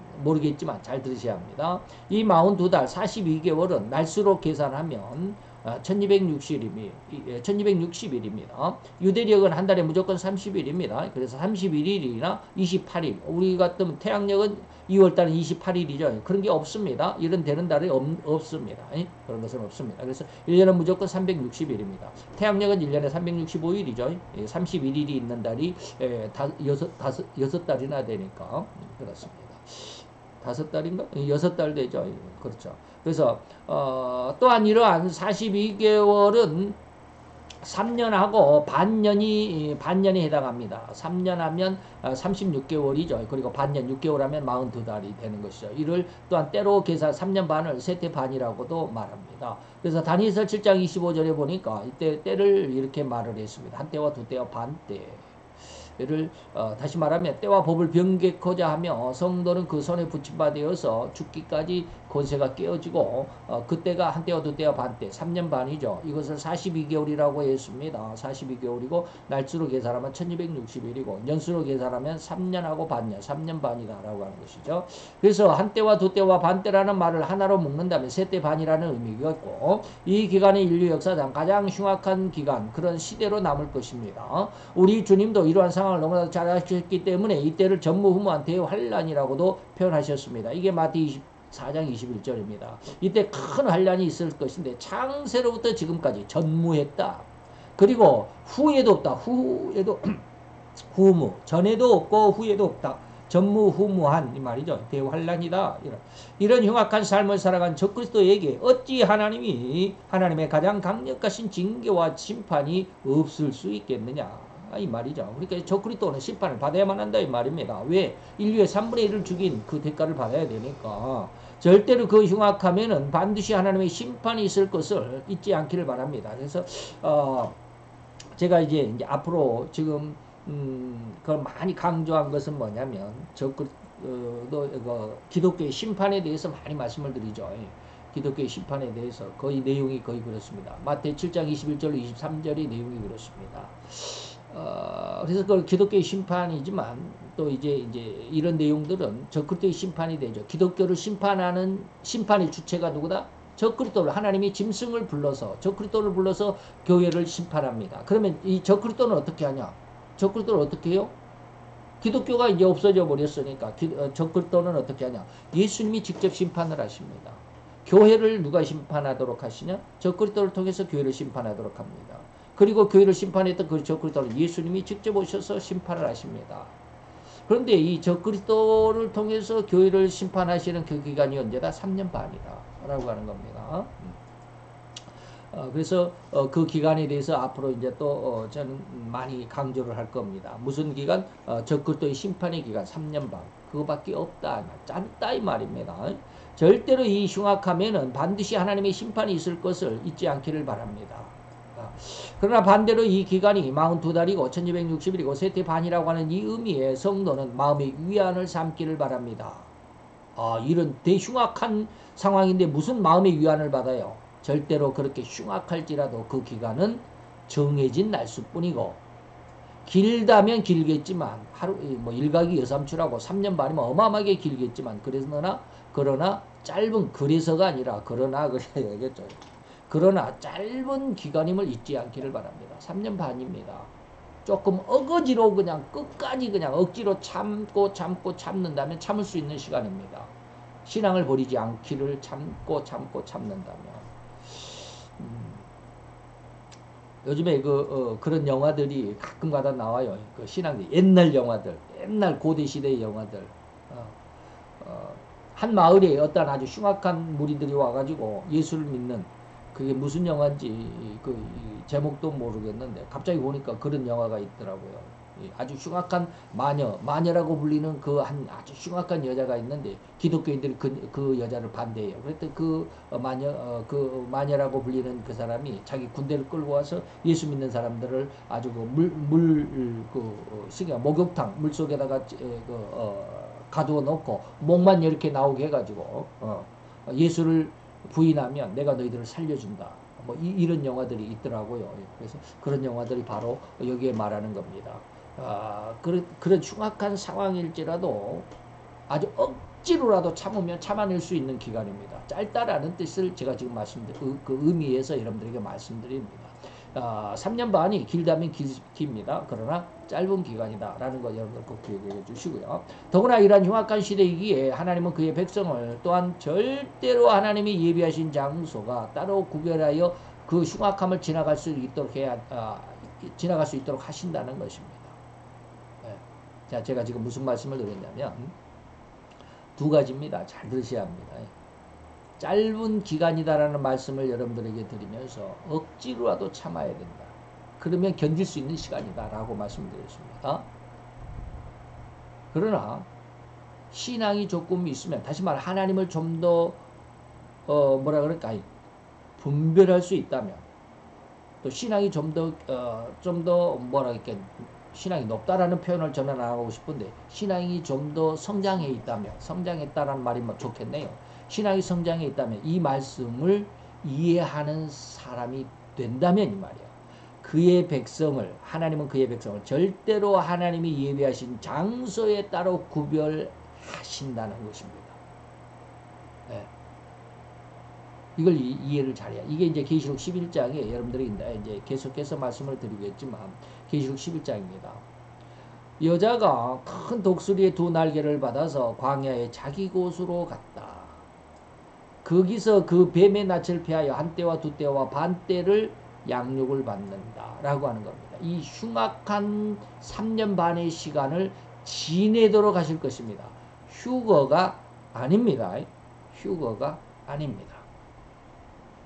잘 들으셔야 합니다. 이 42달 42개월은 날수로 계산하면 1260일입니다. 유대력은 한 달에 무조건 30일입니다. 그래서 31일이나 28일. 우리 같으면 태양력은 2월달은 28일이죠. 그런 게 없습니다. 이런 되는 달이 없습니다. 그런 것은 없습니다. 그래서 1년은 무조건 360일입니다. 태양력은 1년에 365일이죠. 31일이 있는 달이 6달이나 되니까 그렇습니다. 5달인가? 6달 되죠. 그렇죠. 그래서 또한 이러한 42개월은 3년하고 반년이 해당합니다. 3년 하면 36개월이죠. 그리고 반년 6개월 하면 42달이 되는 것이죠. 이를 또한 때로 계산 3년 반을 세태 반이라고도 말합니다. 그래서 다니엘서 7장 25절에 보니까 이때 때를 이렇게 말을 했습니다. 한 때와 두 때와 반때. 를 다시 말하면 때와 법을 변개코자 하며 성도는 그 손에 붙임바 되어서 죽기까지 권세가 깨어지고 그때가 한때와 두때와 반때 3년 반이죠. 이것을 42개월이라고 했습니다. 42개월이고 날수로 계산하면 1260일이고 년수로 계산하면 3년하고 반년 3년 반이다라고 하는 것이죠. 그래서 한때와 두때와 반때라는 말을 하나로 묶는다면 세때 반이라는 의미가 있고 이 기간이 인류 역사상 가장 흉악한 기간 그런 시대로 남을 것입니다. 우리 주님도 이러한 상황을 너무나 잘 아셨기 때문에 이때를 전무후무한 대환란이라고도 표현하셨습니다. 이게 마태 4장 21절입니다. 이때 큰 환란이 있을 것인데 창세로부터 지금까지 전무했다. 그리고 후에도 없다. 후에도 후무 전에도 없고 후에도 없다. 전무후무한 이 말이죠. 대환란이다. 이런 흉악한 삶을 살아간 적그리스도에게 어찌 하나님의 가장 강력하신 징계와 심판이 없을 수 있겠느냐 이 말이죠. 그러니까 적그리스도는 심판을 받아야만 한다 이 말입니다. 왜? 인류의 3분의 1을 죽인 그 대가를 받아야 되니까. 절대로 그 흉악하면은 반드시 하나님의 심판이 있을 것을 잊지 않기를 바랍니다. 그래서 제가 이제 앞으로 지금 그걸 많이 강조한 것은 뭐냐면 기독교의 심판에 대해서 많이 말씀을 드리죠. 기독교의 심판에 대해서 거의 내용이 거의 그렇습니다. 마태 7장 21절 23절의 내용이 그렇습니다. 그래서 그 기독교의 심판이지만 또 이제 이런 내용들은 적그리스도의 심판이 되죠. 기독교를 심판하는 심판의 주체가 누구다? 적그리스도를 하나님이 짐승을 불러서 적그리스도를 불러서 교회를 심판합니다. 그러면 이 적그리스도는 어떻게 하냐? 적그리스도를 어떻게 해요? 기독교가 이제 없어져 버렸으니까 적그리스도는 어떻게 하냐? 예수님이 직접 심판을 하십니다. 교회를 누가 심판하도록 하시냐? 적그리스도를 통해서 교회를 심판하도록 합니다. 그리고 교회를 심판했던 그 적그리스도를 예수님이 직접 오셔서 심판을 하십니다. 그런데 이 적그리스도를 통해서 교회를 심판하시는 그 기간이 언제다? 3년 반이다 라고 하는 겁니다. 그래서 그 기간에 대해서 앞으로 이제 또 저는 많이 강조를 할 겁니다. 무슨 기간? 적그리스도의 심판의 기간 3년 반. 그거밖에 없다. 짧다 이 말입니다. 절대로 이 흉악하면은 반드시 하나님의 심판이 있을 것을 잊지 않기를 바랍니다. 그러나 반대로 이 기간이 42달이고 1260일이고 세태 반이라고 하는 이 의미에 성도는 마음의 위안을 삼기를 바랍니다. 이런 대흉악한 상황인데 무슨 마음의 위안을 받아요? 절대로 그렇게 흉악할지라도 그 기간은 정해진 날수뿐이고 길다면 길겠지만 하루 뭐 일각이 여삼추라고 3년 반이면 어마어마하게 길겠지만 그러나 짧은 그래서가 아니라 그러나 그래야 되겠죠. 그러나 짧은 기간임을 잊지 않기를 바랍니다. 3년 반입니다. 조금 어거지로 그냥 끝까지 그냥 억지로 참는다면 참을 수 있는 시간입니다. 신앙을 버리지 않기를 참는다면. 요즘에 그런 영화들이 가끔가다 나와요. 그 신앙 옛날 영화들, 옛날 고대 시대의 영화들. 한 마을에 어떤 아주 흉악한 무리들이 와가지고 예수를 믿는 그게 무슨 영화인지 그 제목도 모르겠는데 갑자기 보니까 그런 영화가 있더라고요. 아주 흉악한 마녀라고 불리는 그 한 아주 흉악한 여자가 있는데 기독교인들이 그 여자를 반대해요. 그랬더니 그 마녀라고 불리는 그 사람이 자기 군대를 끌고 와서 예수 믿는 사람들을 아주 목욕탕 물 속에다가 가두어 놓고 목만 이렇게 나오게 해가지고 예수를 부인하면 내가 너희들을 살려준다. 뭐 이런 영화들이 있더라고요. 그래서 그런 영화들이 바로 여기에 말하는 겁니다. 그런 흉악한 상황일지라도 아주 억지로라도 참아낼 수 있는 기간입니다. 짧다라는 뜻을 제가 지금 그 의미에서 여러분들에게 말씀드립니다. 3년 반이 길다면 깁니다. 그러나 짧은 기간이다 라는 거 여러분들 꼭 기억해 주시고요. 더구나 이러한 흉악한 시대이기에 하나님은 그의 백성을 또한 절대로 하나님이 예비하신 장소가 따로 구별하여 그 흉악함을 지나갈 수 있도록 하신다는 것입니다. 네. 자, 제가 지금 무슨 말씀을 드렸냐면 두 가지입니다. 잘 들으셔야 합니다. 짧은 기간이다라는 말씀을 여러분들에게 드리면서 억지로라도 참아야 된다. 그러면 견딜 수 있는 시간이다라고 말씀드렸습니다. 그러나 신앙이 조금 있으면 다시 말해 하나님을 좀 더 분별할 수 있다면 또 신앙이 좀 더 신앙이 높다라는 표현을 저는 안 하고 싶은데 신앙이 좀 더 성장해 있다면 성장했다라는 말이 좋겠네요. 신앙이 성장해 있다면 이 말씀을 이해하는 사람이 된다면 이 말이야. 하나님은 그의 백성을 절대로 하나님이 예비하신 장소에 따라 구별하신다는 것입니다. 네. 이걸 이해를 잘해야. 이게 이제 계시록 11장에 여러분들이 이제 계속해서 말씀을 드리겠지만 계시록 11장입니다. 여자가 큰 독수리의 두 날개를 받아서 광야에 자기 곳으로 갔다. 거기서 그 뱀의 낯을 피하여 한 때와 두 때와 반 때를 양육을 받는다 라고 하는 겁니다. 이 흉악한 3년 반의 시간을 지내도록 하실 것입니다. 휴거가 아닙니다. 휴거가 아닙니다.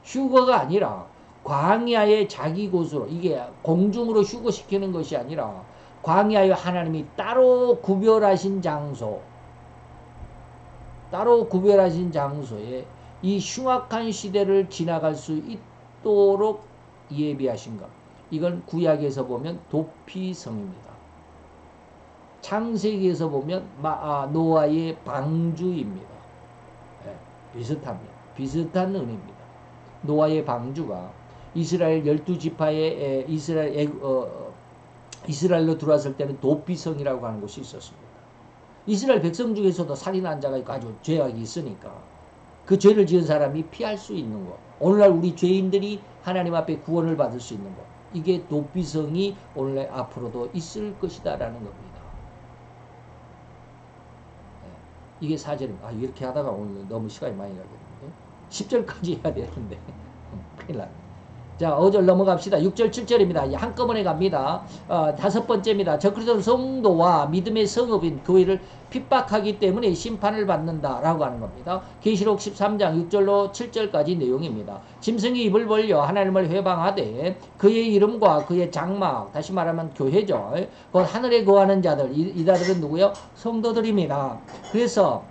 휴거가 아니라 광야의 자기 곳으로, 이게 공중으로 휴거시키는 것이 아니라 광야의 하나님이 따로 구별하신 장소, 따로 구별하신 장소에 이 흉악한 시대를 지나갈 수 있도록 예비하신 것. 이건 구약에서 보면 도피성입니다. 창세기에서 보면 노아의 방주입니다. 네, 비슷합니다. 비슷한 의미입니다. 노아의 방주가 이스라엘 12지파의 이스라엘로 들어왔을 때는 도피성이라고 하는 곳이 있었습니다. 이스라엘 백성 중에서도 살인한 자가 있고 아주 죄악이 있으니까 그 죄를 지은 사람이 피할 수 있는 것. 오늘날 우리 죄인들이 하나님 앞에 구원을 받을 수 있는 것. 이게 도피성이 오늘날 앞으로도 있을 것이다 라는 겁니다. 이게 사절입니다. 이렇게 하다가 오늘 너무 시간이 많이 가겠는데 10절까지 해야 되는데 큰일 났네. 자, 5절 넘어갑시다. 6절, 7절입니다. 한꺼번에 갑니다. 다섯 번째입니다. 저그리스도 성도와 믿음의 성읍인 교회를 핍박하기 때문에 심판을 받는다라고 하는 겁니다. 계시록 13장 6절로 7절까지 내용입니다. 짐승이 입을 벌려 하나님을 회방하되 그의 이름과 그의 장막, 다시 말하면 교회죠. 곧 하늘에 거하는 자들, 이자들은 누구요? 성도들입니다. 그래서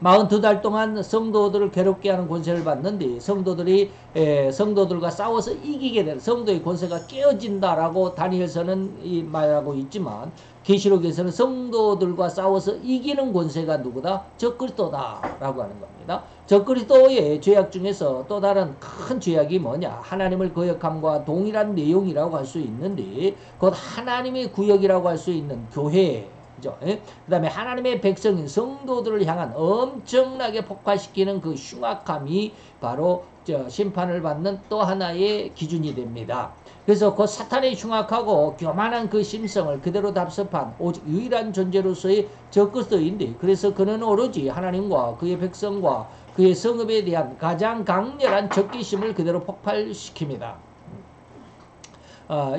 42달 동안 성도들을 괴롭게 하는 권세를 받는데 성도들과 싸워서 이기게 되는, 성도의 권세가 깨어진다라고 다니엘서는 말하고 있지만 계시록에서는 성도들과 싸워서 이기는 권세가 누구다? 적그리스도다라고 하는 겁니다. 적그리스도의 죄악 중에서 또 다른 큰 죄악이 뭐냐? 하나님을 거역함과 동일한 내용이라고 할 수 있는데 곧 하나님의 구역이라고 할 수 있는 교회, 그 다음에 하나님의 백성인 성도들을 향한 엄청나게 폭발시키는 그 흉악함이 바로 심판을 받는 또 하나의 기준이 됩니다. 그래서 그 사탄의 흉악하고 교만한 그 심성을 그대로 답습한 오직 유일한 존재로서의 적그리스도인데, 그래서 그는 오로지 하나님과 그의 백성과 그의 성읍에 대한 가장 강렬한 적개심을 그대로 폭발시킵니다.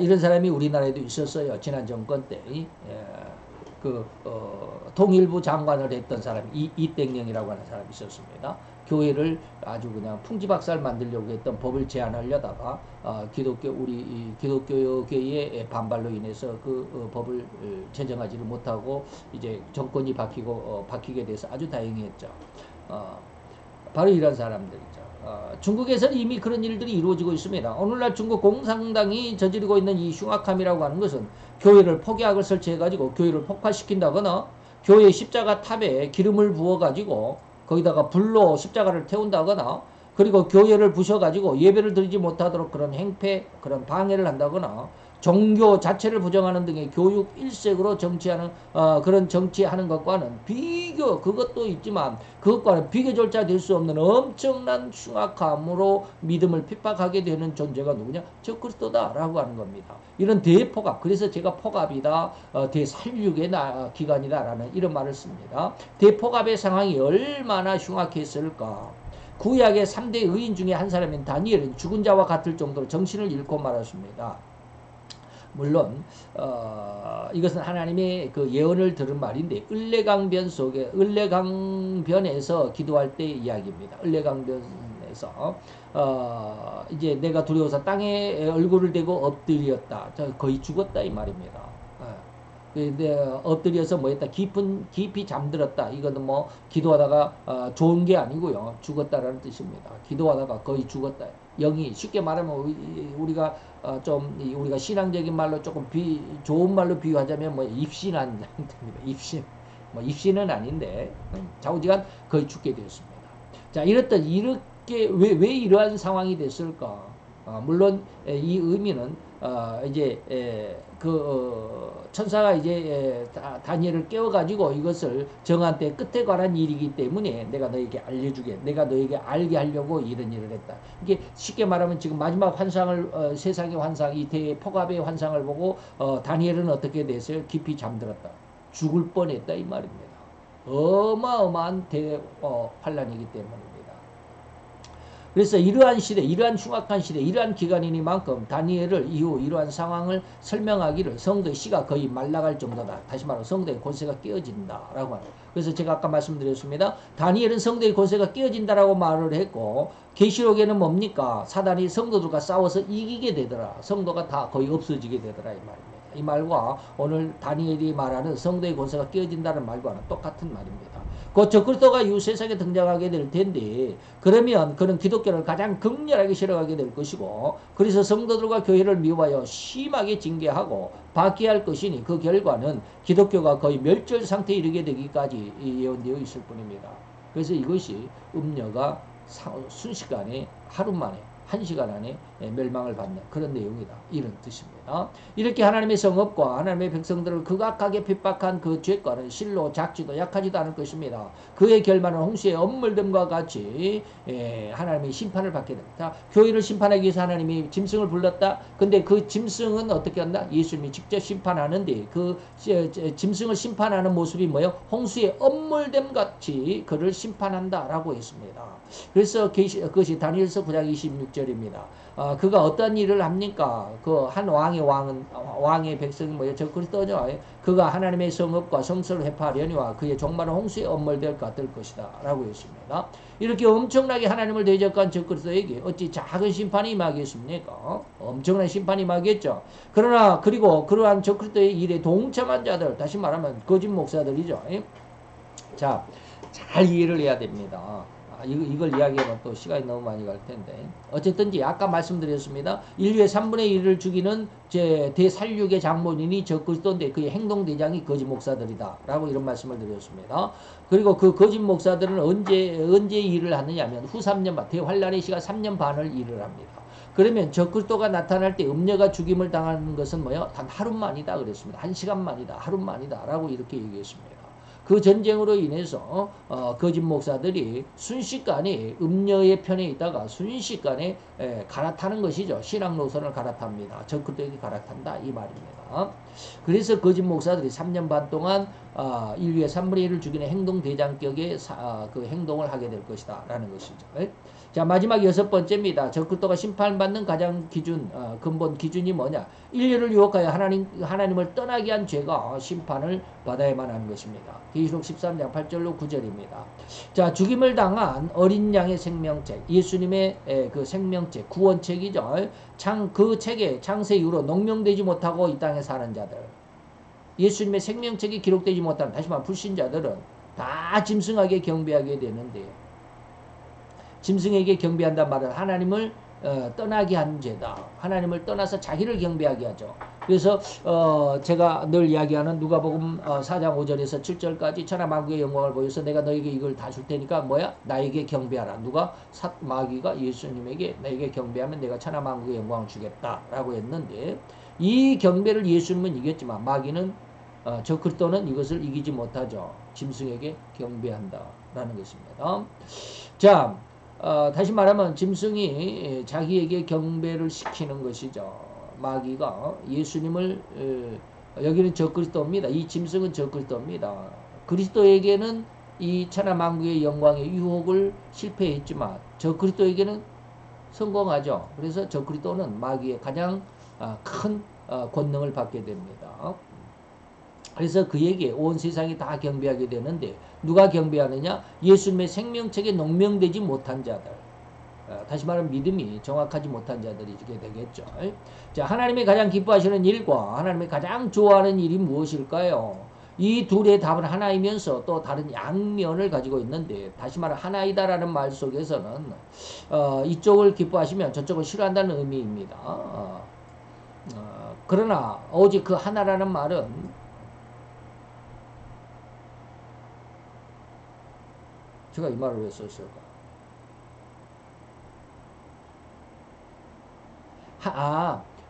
이런 사람이 우리나라에도 있었어요. 지난 정권 때. 통일부 장관을 했던 사람이 이땡영이라고 하는 사람이 있었습니다. 교회를 아주 그냥 풍지박살 만들려고 했던 법을 제안하려다가 우리 기독교계의 반발로 인해서 그 법을 제정하지를 못하고 이제 정권이 바뀌게 돼서 아주 다행했죠. 바로 이런 사람들이죠. 중국에서는 이미 그런 일들이 이루어지고 있습니다. 오늘날 중국 공산당이 저지르고 있는 이 흉악함이라고 하는 것은 교회를 폭약을 설치해가지고 교회를 폭파시킨다거나 교회 십자가 탑에 기름을 부어가지고 거기다가 불로 십자가를 태운다거나 그리고 교회를 부셔가지고 예배를 드리지 못하도록 그런 행패, 그런 방해를 한다거나 종교 자체를 부정하는 등의 교육 일색으로 정치하는 그런 정치하는 것과는 그것도 있지만 그것과는 비교조차 될 수 없는 엄청난 흉악함으로 믿음을 핍박하게 되는 존재가 누구냐? 적그리스도다라고 하는 겁니다. 이런 대폭압, 그래서 제가 폭압이다, 대살육의 기간이다라는 이런 말을 씁니다. 대폭압의 상황이 얼마나 흉악했을까? 구약의 3대 의인 중에 한 사람인 다니엘은 죽은 자와 같을 정도로 정신을 잃고 말았습니다. 물론 이것은 하나님의 그 예언을 들은 말인데 을레강변에서 기도할 때 이야기입니다. 을레강변에서 이제 내가 두려워서 땅에 얼굴을 대고 엎드렸다. 거의 죽었다 이 말입니다. 근데 엎드려서 뭐 했다? 깊이 잠들었다. 이거는 뭐 기도하다가 좋은 게 아니고요. 죽었다라는 뜻입니다. 기도하다가 거의 죽었다. 영이 쉽게 말하면 우리가 우리가 신앙적인 말로 조금 좋은 말로 비유하자면 뭐 입신한 상태입니다. 입신은 아닌데 좌우지간 거의 죽게 되었습니다. 자, 이렇게 왜 이러한 상황이 됐을까? 물론 이 의미는 천사가 이제 다니엘을 깨워가지고 이것을 정한 때 끝에 관한 일이기 때문에 내가 너에게 알게 하려고 이런 일을 했다. 이게 쉽게 말하면 지금 마지막 환상을 세상의 환상, 이 대폭압의 환상을 보고 다니엘은 어떻게 됐어요? 깊이 잠들었다. 죽을 뻔했다 이 말입니다. 어마어마한 환란이기 때문입니다. 그래서 이러한 시대, 이러한 흉악한 시대, 이러한 기간이니만큼 다니엘을 이후 이러한 상황을 설명하기를 성도의 씨가 거의 말라갈 정도다. 다시 말하면 성도의 권세가 깨어진다라고 합니다. 그래서 제가 아까 말씀드렸습니다. 다니엘은 성도의 권세가 깨어진다라고 말을 했고 계시록에는 뭡니까? 사단이 성도들과 싸워서 이기게 되더라. 성도가 다 거의 없어지게 되더라 이 말입니다. 이 말과 오늘 다니엘이 말하는 성도의 권세가 깨어진다는 말과는 똑같은 말입니다. 그 적그리스도가 이후 세상에 등장하게 될 텐데 그러면 그는 기독교를 가장 극렬하게 싫어하게 될 것이고 그래서 성도들과 교회를 미워하여 심하게 징계하고 박해할 것이니 그 결과는 기독교가 거의 멸절 상태에 이르게 되기까지 예언되어 있을 뿐입니다. 그래서 이것이 음녀가 순식간에 하루 만에 1시간 안에 멸망을 받는 그런 내용이다. 이런 뜻입니다. 이렇게 하나님의 성읍과 하나님의 백성들을 극악하게 핍박한 그 죄과는 실로 작지도 약하지도 않을 것입니다. 그의 결말은 홍수의 엄물됨과 같이 하나님의 심판을 받게 됩니다. 교회를 심판하기 위해서 하나님이 짐승을 불렀다. 근데 그 짐승은 어떻게 한다? 예수님이 직접 심판하는데 그 짐승을 심판하는 모습이 뭐예요? 홍수의 엄물됨 같이 그를 심판한다라고 했습니다. 그래서 그것이 다니엘서 9장 26절입니다. 그가 어떤 일을 합니까? 그 한 왕의 백성이 뭐예요? 적그리스도죠. 그가 하나님의 성읍과 성소를 회파하려니와 그의 종말은 홍수의 엄물될 같을 것이다. 라고 했습니다. 이렇게 엄청나게 하나님을 대적한 적그리스도에게 어찌 작은 심판이 임하겠습니까? 엄청난 심판이 임하겠죠. 그러나 그리고 그러한 적그리스도의 일에 동참한 자들, 다시 말하면 거짓 목사들이죠. 자, 잘 이해를 해야 됩니다. 이걸 이야기하면 또 시간이 너무 많이 갈 텐데 어쨌든지 아까 말씀드렸습니다. 인류의 3분의 1을 죽이는 대살육의 장본인이 적그리스도인데 그의 행동대장이 거짓 목사들이다 라고 이런 말씀을 드렸습니다. 그리고 그 거짓 목사들은 언제 일을 하느냐면 후 3년 반 대환란의 시간 3년 반을 일을 합니다. 그러면 적그리스도가 나타날 때 음녀가 죽임을 당하는 것은 뭐요? 단 하루만이다 그랬습니다. 1시간만이다 하루만이다 라고 이렇게 얘기했습니다. 그 전쟁으로 인해서 거짓 목사들이 순식간에 음녀의 편에 있다가 순식간에 갈아타는 것이죠. 신앙 노선을 갈아탑니다. 적그리스도에게 갈아탄다 이 말입니다. 그래서 거짓 목사들이 3년 반 동안 인류의 3분의 1을 죽이는 행동대장격의 그 행동을 하게 될 것이다 라는 것이죠. 자, 마지막 6번째입니다. 적그리스도가 심판받는 가장 근본 기준이 뭐냐? 인류를 유혹하여 하나님을 떠나게 한 죄가 심판을 받아야만 하는 것입니다. 계시록 13장 8절로 9절입니다. 자, 죽임을 당한 어린 양의 생명책, 예수님의 그 생명책, 구원책이죠. 그 책에 창세 이후로 농명되지 못하고 이 땅에 사는 자들, 예수님의 생명책이 기록되지 못한 다시 말해 불신자들은 다 짐승에게 경배하게 되는데 짐승에게 경배한단 말은 하나님을 떠나게 한 죄다. 하나님을 떠나서 자기를 경배하게 하죠. 그래서 제가 늘 이야기하는 누가복음 4장 5절에서 7절까지 천하 만국의 영광을 보여서 내가 너에게 이걸 다 줄 테니까 뭐야? 나에게 경배하라. 마귀가 예수님에게 나에게 경배하면 내가 천하 만국의 영광을 주겠다 라고 했는데 이 경배를 예수님은 이겼지만 마귀는 적그리스도는 이것을 이기지 못하죠. 짐승에게 경배한다 라는 것입니다. 자, 다시 말하면 짐승이 자기에게 경배를 시키는 것이죠. 마귀가 예수님을 여기는 적그리스도입니다. 이 짐승은 적그리스도입니다. 그리스도에게는 이 천하 만국의 영광의 유혹을 실패했지만 적그리스도에게는 성공하죠. 그래서 적그리스도는 마귀의 가장 큰 권능을 받게 됩니다. 그래서 그에게 온 세상이 다 경배하게 되는데 누가 경배하느냐? 예수님의 생명책에 농명되지 못한 자들. 다시 말하면 믿음이 정확하지 못한 자들이 이렇게 되겠죠. 자, 하나님이 가장 기뻐하시는 일과 하나님이 가장 좋아하는 일이 무엇일까요? 이 둘의 답은 하나이면서 또 다른 양면을 가지고 있는데 다시 말해 하나이다라는 말 속에서는 이쪽을 기뻐하시면 저쪽을 싫어한다는 의미입니다. 그러나 오직 그 하나라는 말은 제가 이 말을 왜 썼을까?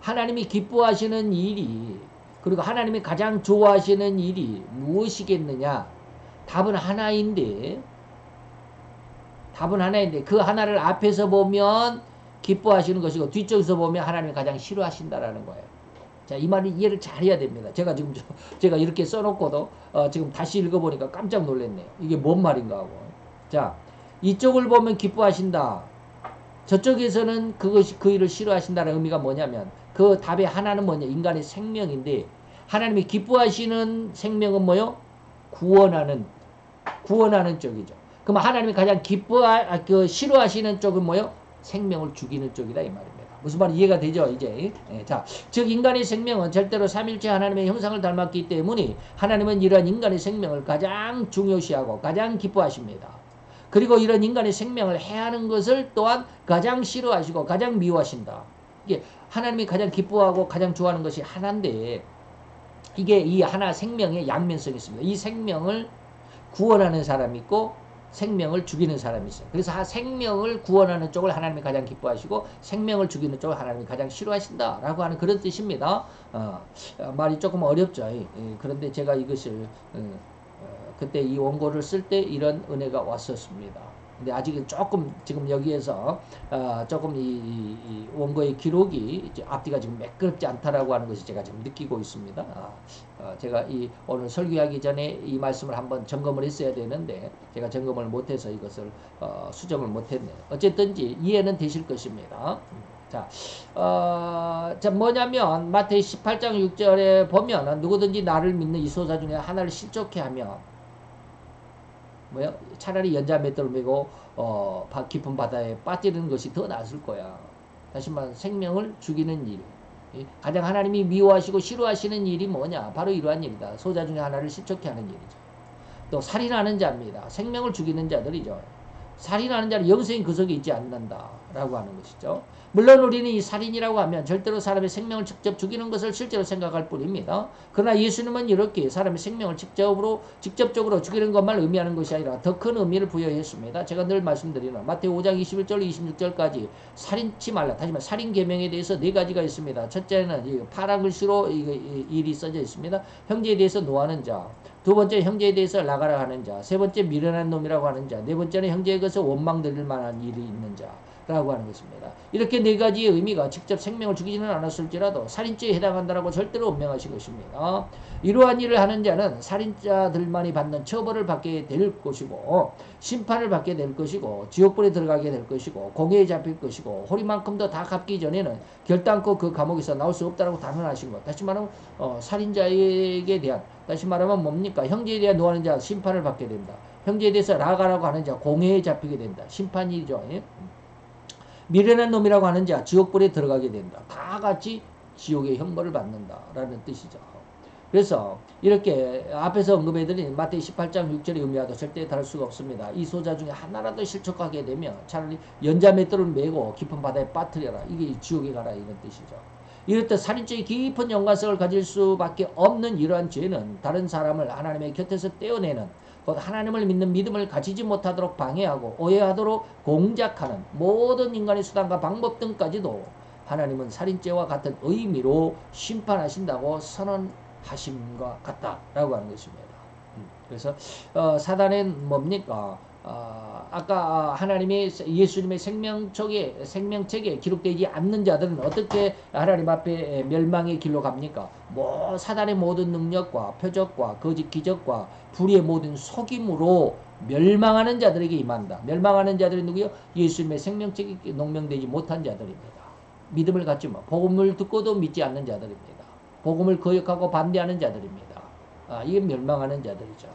하나님이 기뻐하시는 일이 그리고 하나님이 가장 좋아하시는 일이 무엇이겠느냐? 답은 하나인데 그 하나를 앞에서 보면 기뻐하시는 것이고 뒤쪽에서 보면 하나님이 가장 싫어하신다라는 거예요. 자, 이 말이 이해를 잘 해야 됩니다. 제가 이렇게 써놓고도 지금 다시 읽어보니까 깜짝 놀랐네요. 이게 뭔 말인가 하고. 자, 이쪽을 보면 기뻐하신다. 저쪽에서는 그것이 그 일을 싫어하신다는 의미가 뭐냐면 그 답의 하나는 뭐냐? 인간의 생명인데 하나님이 기뻐하시는 생명은 뭐요? 구원하는 쪽이죠. 그럼 하나님이 가장 싫어하시는 쪽은 뭐요? 생명을 죽이는 쪽이다 이 말입니다. 무슨 말이 이해가 되죠? 이제 자, 즉 인간의 생명은 절대로 삼일체 하나님의 형상을 닮았기 때문에 하나님은 이러한 인간의 생명을 가장 중요시하고 가장 기뻐하십니다. 그리고 이런 인간의 생명을 해하는 것을 또한 가장 싫어하시고 가장 미워하신다. 이게 하나님이 가장 기뻐하고 가장 좋아하는 것이 하나인데 이게 이 하나 생명의 양면성이 있습니다. 이 생명을 구원하는 사람이 있고 생명을 죽이는 사람이 있어요. 그래서 생명을 구원하는 쪽을 하나님이 가장 기뻐하시고 생명을 죽이는 쪽을 하나님이 가장 싫어하신다라고 하는 그런 뜻입니다. 말이 조금 어렵죠. 그런데 제가 이것을 그때 이 원고를 쓸 때 이런 은혜가 왔었습니다. 근데 아직은 조금 지금 여기에서 조금 이 원고의 기록이 이제 앞뒤가 지금 매끄럽지 않다라고 하는 것이 제가 지금 느끼고 있습니다. 제가 이 오늘 설교하기 전에 이 말씀을 한번 점검을 했어야 되는데 제가 점검을 못해서 이것을 수정을 못했네요. 어쨌든지 이해는 되실 것입니다. 자, 뭐냐면 마태이 18장 6절에 보면 누구든지 나를 믿는 이 소사 중에 하나를 실족해 하면 뭐야? 차라리 연자 맷돌을 메고 깊은 바다에 빠뜨리는 것이 더 낫을 거야. 다시 말해 생명을 죽이는 일. 가장 하나님이 미워하시고 싫어하시는 일이 뭐냐? 바로 이러한 일이다. 소자 중에 하나를 실족해 하는 일이죠. 또 살인하는 자입니다. 생명을 죽이는 자들이죠. 살인하는 자는 영생이 그 속에 있지 않는다라고 하는 것이죠. 물론 우리는 이 살인이라고 하면 절대로 사람의 생명을 직접 죽이는 것을 실제로 생각할 뿐입니다. 그러나 예수님은 이렇게 사람의 생명을 직접적으로 죽이는 것만 의미하는 것이 아니라 더 큰 의미를 부여했습니다. 제가 늘 말씀드리는 마태오 5장 21절 26절까지 살인치 말라. 다시 말해 살인 계명에 대해서 네 가지가 있습니다. 첫째는 파란 글씨로 일이 써져 있습니다. 형제에 대해서 노하는 자. 두 번째 형제에 대해서 나가라 하는 자. 세 번째 미련한 놈이라고 하는 자. 네 번째는 형제에 것을 원망 드릴 만한 일이 있는 자. 라고 하는 것입니다. 이렇게 네 가지의 의미가 직접 생명을 죽이지는 않았을지라도 살인죄에 해당한다라고 절대로 엄명하신 것입니다. 이러한 일을 하는 자는 살인자들만이 받는 처벌을 받게 될 것이고 심판을 받게 될 것이고 지옥불에 들어가게 될 것이고 공회에 잡힐 것이고 호리만큼도 다 갚기 전에는 결단코 그 감옥에서 나올 수 없다라고 단언하신 것. 다시 말하면 살인자에게 대한 다시 말하면 뭡니까? 형제에 대한 노하는 자 심판을 받게 된다. 형제에 대해서 나가라고 하는 자 공회에 잡히게 된다. 심판이죠. 미련한 놈이라고 하는 자 지옥불에 들어가게 된다. 다 같이 지옥의 형벌을 받는다라는 뜻이죠. 그래서 이렇게 앞에서 언급해드린 마태이 18장 6절의 의미와도 절대 다를 수가 없습니다. 이 소자 중에 하나라도 실족하게 되면 차라리 연자 맷돌을 메고 깊은 바다에 빠뜨려라. 이게 지옥에 가라 이런 뜻이죠. 이렇듯 살인죄의 깊은 연관성을 가질 수밖에 없는 이러한 죄는 다른 사람을 하나님의 곁에서 떼어내는 곧 하나님을 믿는 믿음을 가지지 못하도록 방해하고 오해하도록 공작하는 모든 인간의 수단과 방법 등까지도 하나님은 살인죄와 같은 의미로 심판하신다고 선언하심과 같다라고 하는 것입니다. 그래서 사단은 뭡니까? 아까 하나님의 예수님의 생명책에 기록되지 않는 자들은 어떻게 하나님 앞에 멸망의 길로 갑니까? 사단의 모든 능력과 표적과 거짓 기적과 불의의 모든 속임으로 멸망하는 자들에게 임한다. 멸망하는 자들이 누구요? 예수님의 생명책에 농명되지 못한 자들입니다. 믿음을 갖지 마. 복음을 듣고도 믿지 않는 자들입니다. 복음을 거역하고 반대하는 자들입니다. 이게 멸망하는 자들이죠.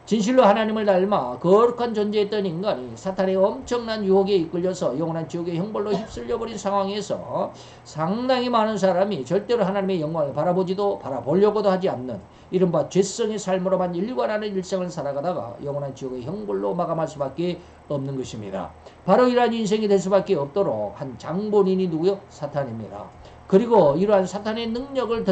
진실로 하나님을 닮아 거룩한 존재였던 인간이 사탄의 엄청난 유혹에 이끌려서 영원한 지옥의 형벌로 휩쓸려버린 상황에서 상당히 많은 사람이 절대로 하나님의 영광을 바라보지도 바라보려고도 하지 않는 이른바 죄성의 삶으로만 일관하는 일생을 살아가다가 영원한 지옥의 형벌로 마감할 수밖에 없는 것입니다. 바로 이러한 인생이 될 수밖에 없도록 한 장본인이 누구요? 사탄입니다. 그리고 이러한 사탄의 능력을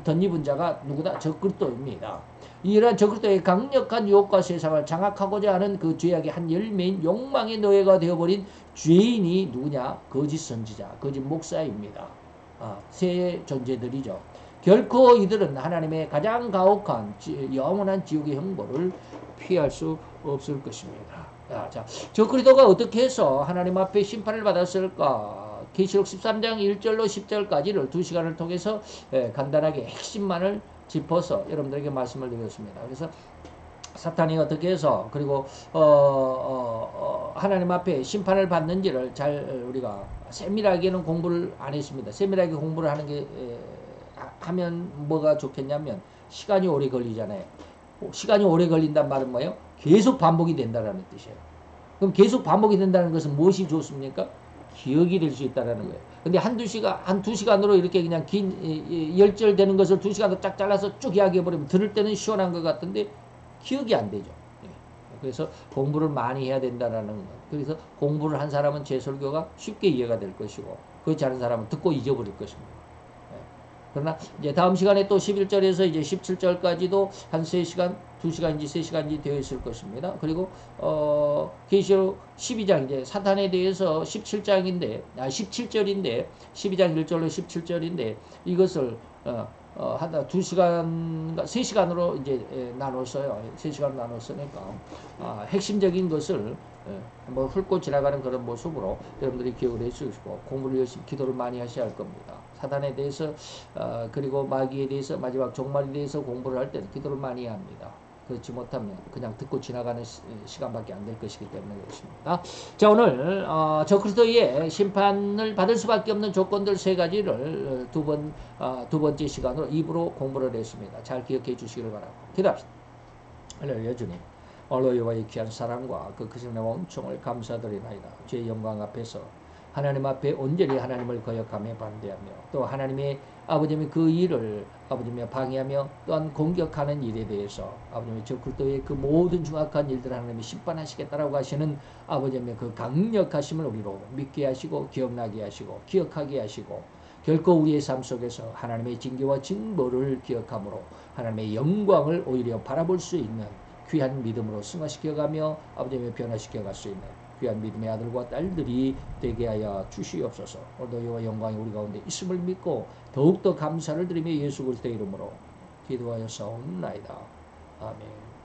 덧입은 자가 누구다? 적그리스도입니다. 이러한 적그리스도의 강력한 유혹과 세상을 장악하고자 하는 그 죄악의 한 열매인 욕망의 노예가 되어버린 죄인이 누구냐? 거짓 선지자, 거짓 목사입니다. 새 존재들이죠. 결코 이들은 하나님의 가장 가혹한 영원한 지옥의 형벌을 피할 수 없을 것입니다. 자, 적그리스도가 어떻게 해서 하나님 앞에 심판을 받았을까? 계시록 13장 1절로 10절까지를 2시간을 통해서 간단하게 핵심만을 짚어서 여러분들에게 말씀을 드렸습니다. 그래서 사탄이 어떻게 해서 그리고 하나님 앞에 심판을 받는지를 잘 우리가 세밀하게는 공부를 안 했습니다. 세밀하게 공부를 하는 게 하면 뭐가 좋겠냐면 시간이 오래 걸리잖아요. 시간이 오래 걸린단 말은 뭐예요? 계속 반복이 된다는 뜻이에요. 그럼 계속 반복이 된다는 것은 무엇이 좋습니까? 기억이 될 수 있다는 거예요. 근데 한 두 시간으로 이렇게 그냥 긴 열절 되는 것을 2시간으로 쫙 잘라서 쭉 이야기해버리면 들을 때는 시원한 것 같은데 기억이 안 되죠. 그래서 공부를 많이 해야 된다는 것. 그래서 공부를 한 사람은 제 설교가 쉽게 이해가 될 것이고 그렇지 않은 사람은 듣고 잊어버릴 것입니다. 그러나 이제 다음 시간에 또 11절에서 이제 17절까지도 한 3시간, 2시간인지 3시간인지 되어 있을 것입니다. 그리고 계시록 12장 이제 사탄에 대해서 17절인데 12장 1절로 17절인데 이것을 한 2시간, 3시간으로 이제 나눴어요. 3시간 나눴으니까 핵심적인 것을 한번 훑고 지나가는 그런 모습으로 여러분들이 기억을 해주시고 공부를 열심히 기도를 많이 하셔야 할 겁니다. 사단에 대해서 그리고 마귀에 대해서 마지막 종말에 대해서 공부를 할 때는 기도를 많이 해야 합니다. 그렇지 못하면 그냥 듣고 지나가는 시간밖에 안 될 것이기 때문에 그렇습니다. 자, 오늘 저 그리스도의 심판을 받을 수밖에 없는 조건들 3가지를 두 번째 시간으로 입으로 공부를 했습니다. 잘 기억해 주시기를 바라고 기도합시다. 할렐루야. 주님, 오늘 여호와의 귀한 사랑과 그 크신 은총을 감사드리나이다. 주의 영광 앞에서 하나님 앞에 온전히 하나님을 거역하며 반대하며 또 하나님의 아버님의 그 일을 아버님이 방해하며 또한 공격하는 일에 대해서 아버님의 저 그리스도의 그 모든 중악한 일들을 하나님이 심판하시겠다라고 하시는 아버님의 그 강력하심을 우리로 믿게 하시고 기억나게 하시고 기억하게 하시고 결코 우리의 삶 속에서 하나님의 징계와 징벌을 기억함으로 하나님의 영광을 오히려 바라볼 수 있는 귀한 믿음으로 승화시켜가며 아버님의 변화시켜갈 수 있는 귀한 믿음의 아들과 딸들이 되게 하여 주시옵소서. 오늘도 여호와 영광이 우리 가운데 있음을 믿고 더욱더 감사를 드리며 예수 그리스도의 이름으로 기도하여 사옵나이다. 아멘.